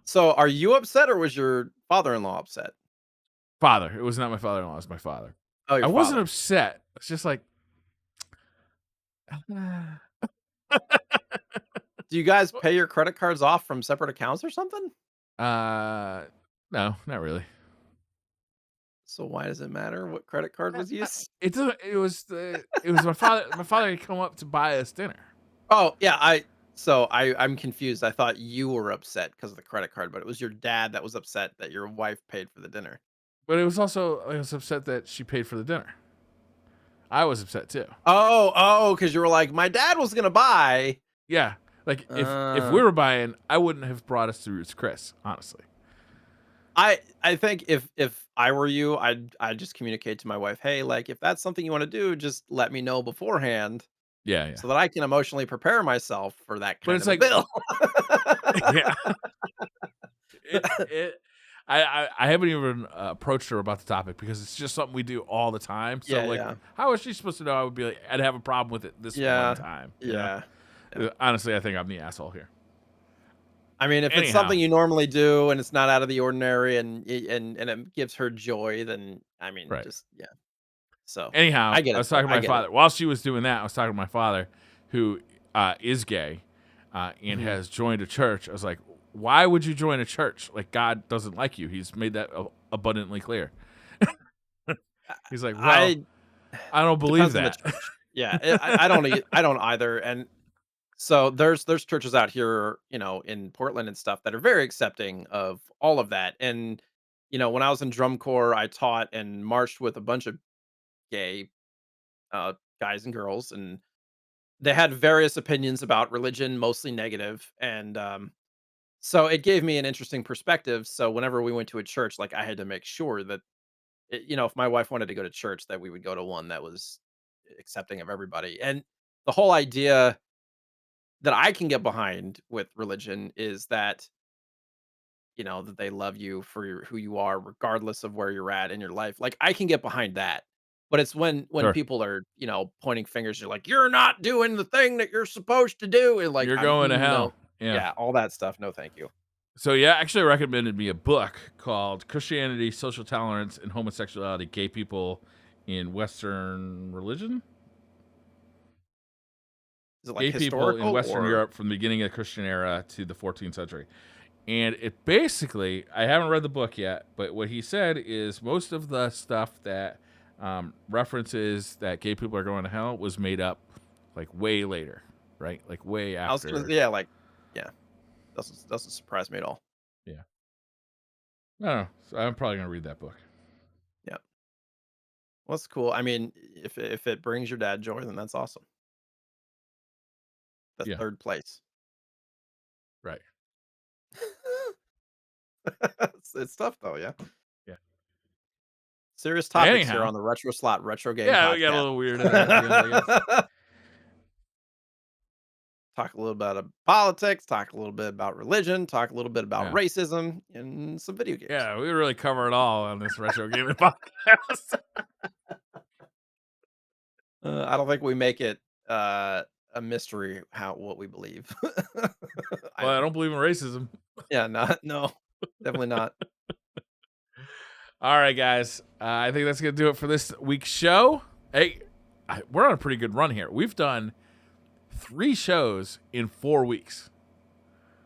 So, are you upset or was your father-in-law upset? Father, it was not my father-in-law. It was my father. Oh, I your wasn't father. upset. It's just like, Do you guys pay your credit cards off from separate accounts or something? uh, no, not really. So why does it matter what credit card was used? It was my father. My father had come up to buy us dinner, Oh, yeah, I'm confused. I thought you were upset because of the credit card, but it was your dad that was upset that your wife paid for the dinner. but it was also I was upset that she paid for the dinner. I was upset too. Oh, because you were like, "My dad was gonna buy." Yeah, like if Uh, we were buying, I wouldn't have brought us to Ruth's Chris, honestly. I think if I were you, I'd just communicate to my wife, "Hey, like, if that's something you wanna do, just let me know beforehand Yeah, yeah. so that I can emotionally prepare myself for that But kind it's of a like, bill." yeah, it. I haven't even approached her about the topic because it's just something we do all the time. So Yeah, like, yeah. how is she supposed to know? I would be like, I'd have a problem with it this one Yeah. time. Yeah. Yeah. Honestly, I think I'm the asshole here. I mean, if it's Anyhow, something you normally do and it's not out of the ordinary and it gives her joy, then I mean, right. just yeah. So I Anyhow, get I it was though. talking to I my get it. father. While she was doing that, I was talking to my father, who is gay and Mhm. has joined a church. I was like, why would you join a church? Like, God doesn't like you. He's made that abundantly clear. He's like, well, I I don't believe depends on the that. church. Yeah, I don't either. And so there's churches out here, in Portland and stuff that are very accepting of all of that. And when I was in drum corps, I taught and marched with a bunch of gay uh, guys and girls, and they had various opinions about religion, mostly negative, and so it gave me an interesting perspective. So whenever we went to a church, like I had to make sure that if my wife wanted to go to church, that we would go to one that was accepting of everybody. And the whole idea that I can get behind with religion is that that they love you for who you are, regardless of where you're at in your life. Like I can get behind that. But it's when Sure. people are, pointing fingers, you're like, you're not doing the thing that you're supposed to do. And like, You're going to no, hell. Yeah. yeah, all that stuff. No, thank you. So yeah, actually recommended me a book called Christianity, Social Tolerance, and Homosexuality: Gay People in Western Religion. Is it like Gay people in historical Western or Europe from the beginning of the Christian era to the 14th century. And it basically, I haven't read the book yet, but what he said is most of the stuff that references that gay people are going to hell was made up like way later, right? Like way I was gonna, after. yeah, like, yeah, doesn't surprise me at all. Yeah. I don't know. So I'm probably going to read that book. Yeah, well, that's cool. I mean, if it brings your dad joy, then that's awesome. The Yeah. third place. Right. It's tough though. Yeah, Yeah. serious topics here Anyhow. on the Retro Slot Retro Game Yeah, we got a Podcast. little weird there at the end, I guess. Talk a little bit about politics. Talk a little bit about religion. Talk a little bit about Yeah. racism and some video games. Yeah, we really cover it all on this retro gaming podcast. I don't think we make it a mystery what we believe Well, I either. don't believe in racism. Yeah, not no, definitely not. All right, guys. I think that's going to do it for this week's show. Hey, we're on a pretty good run here. We've done 3 shows in 4 weeks,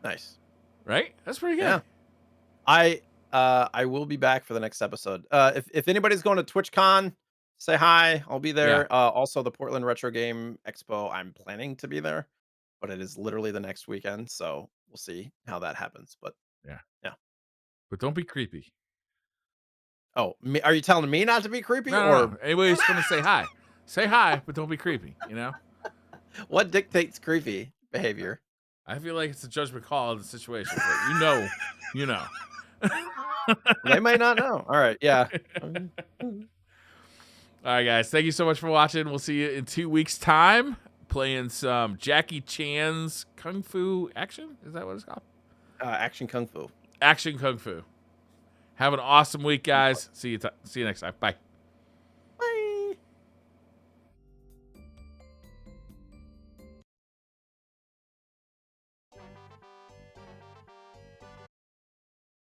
Nice. right? That's pretty good. Yeah. I will be back for the next episode. If anybody's going to TwitchCon, say hi. I'll be Yeah, there. Also the Portland Retro Game Expo, I'm planning to be there, but it is literally the next weekend, so we'll see how that happens. But yeah. yeah. But don't be creepy. Oh, are you telling me not to be creepy No, no, or no. Anybody's going to say hi. Say hi, but don't be creepy, you know? what dictates creepy behavior? I feel like it's a judgment call in the situation, but you know, you know. They may not know. All right, yeah. All right, guys. Thank you so much for watching. We'll see you in 2 weeks' time playing some Jackie Chan's Kung Fu Action. Is that what it's called? Action Kung Fu. Action Kung Fu. Have an awesome week, guys. See you next time. Bye.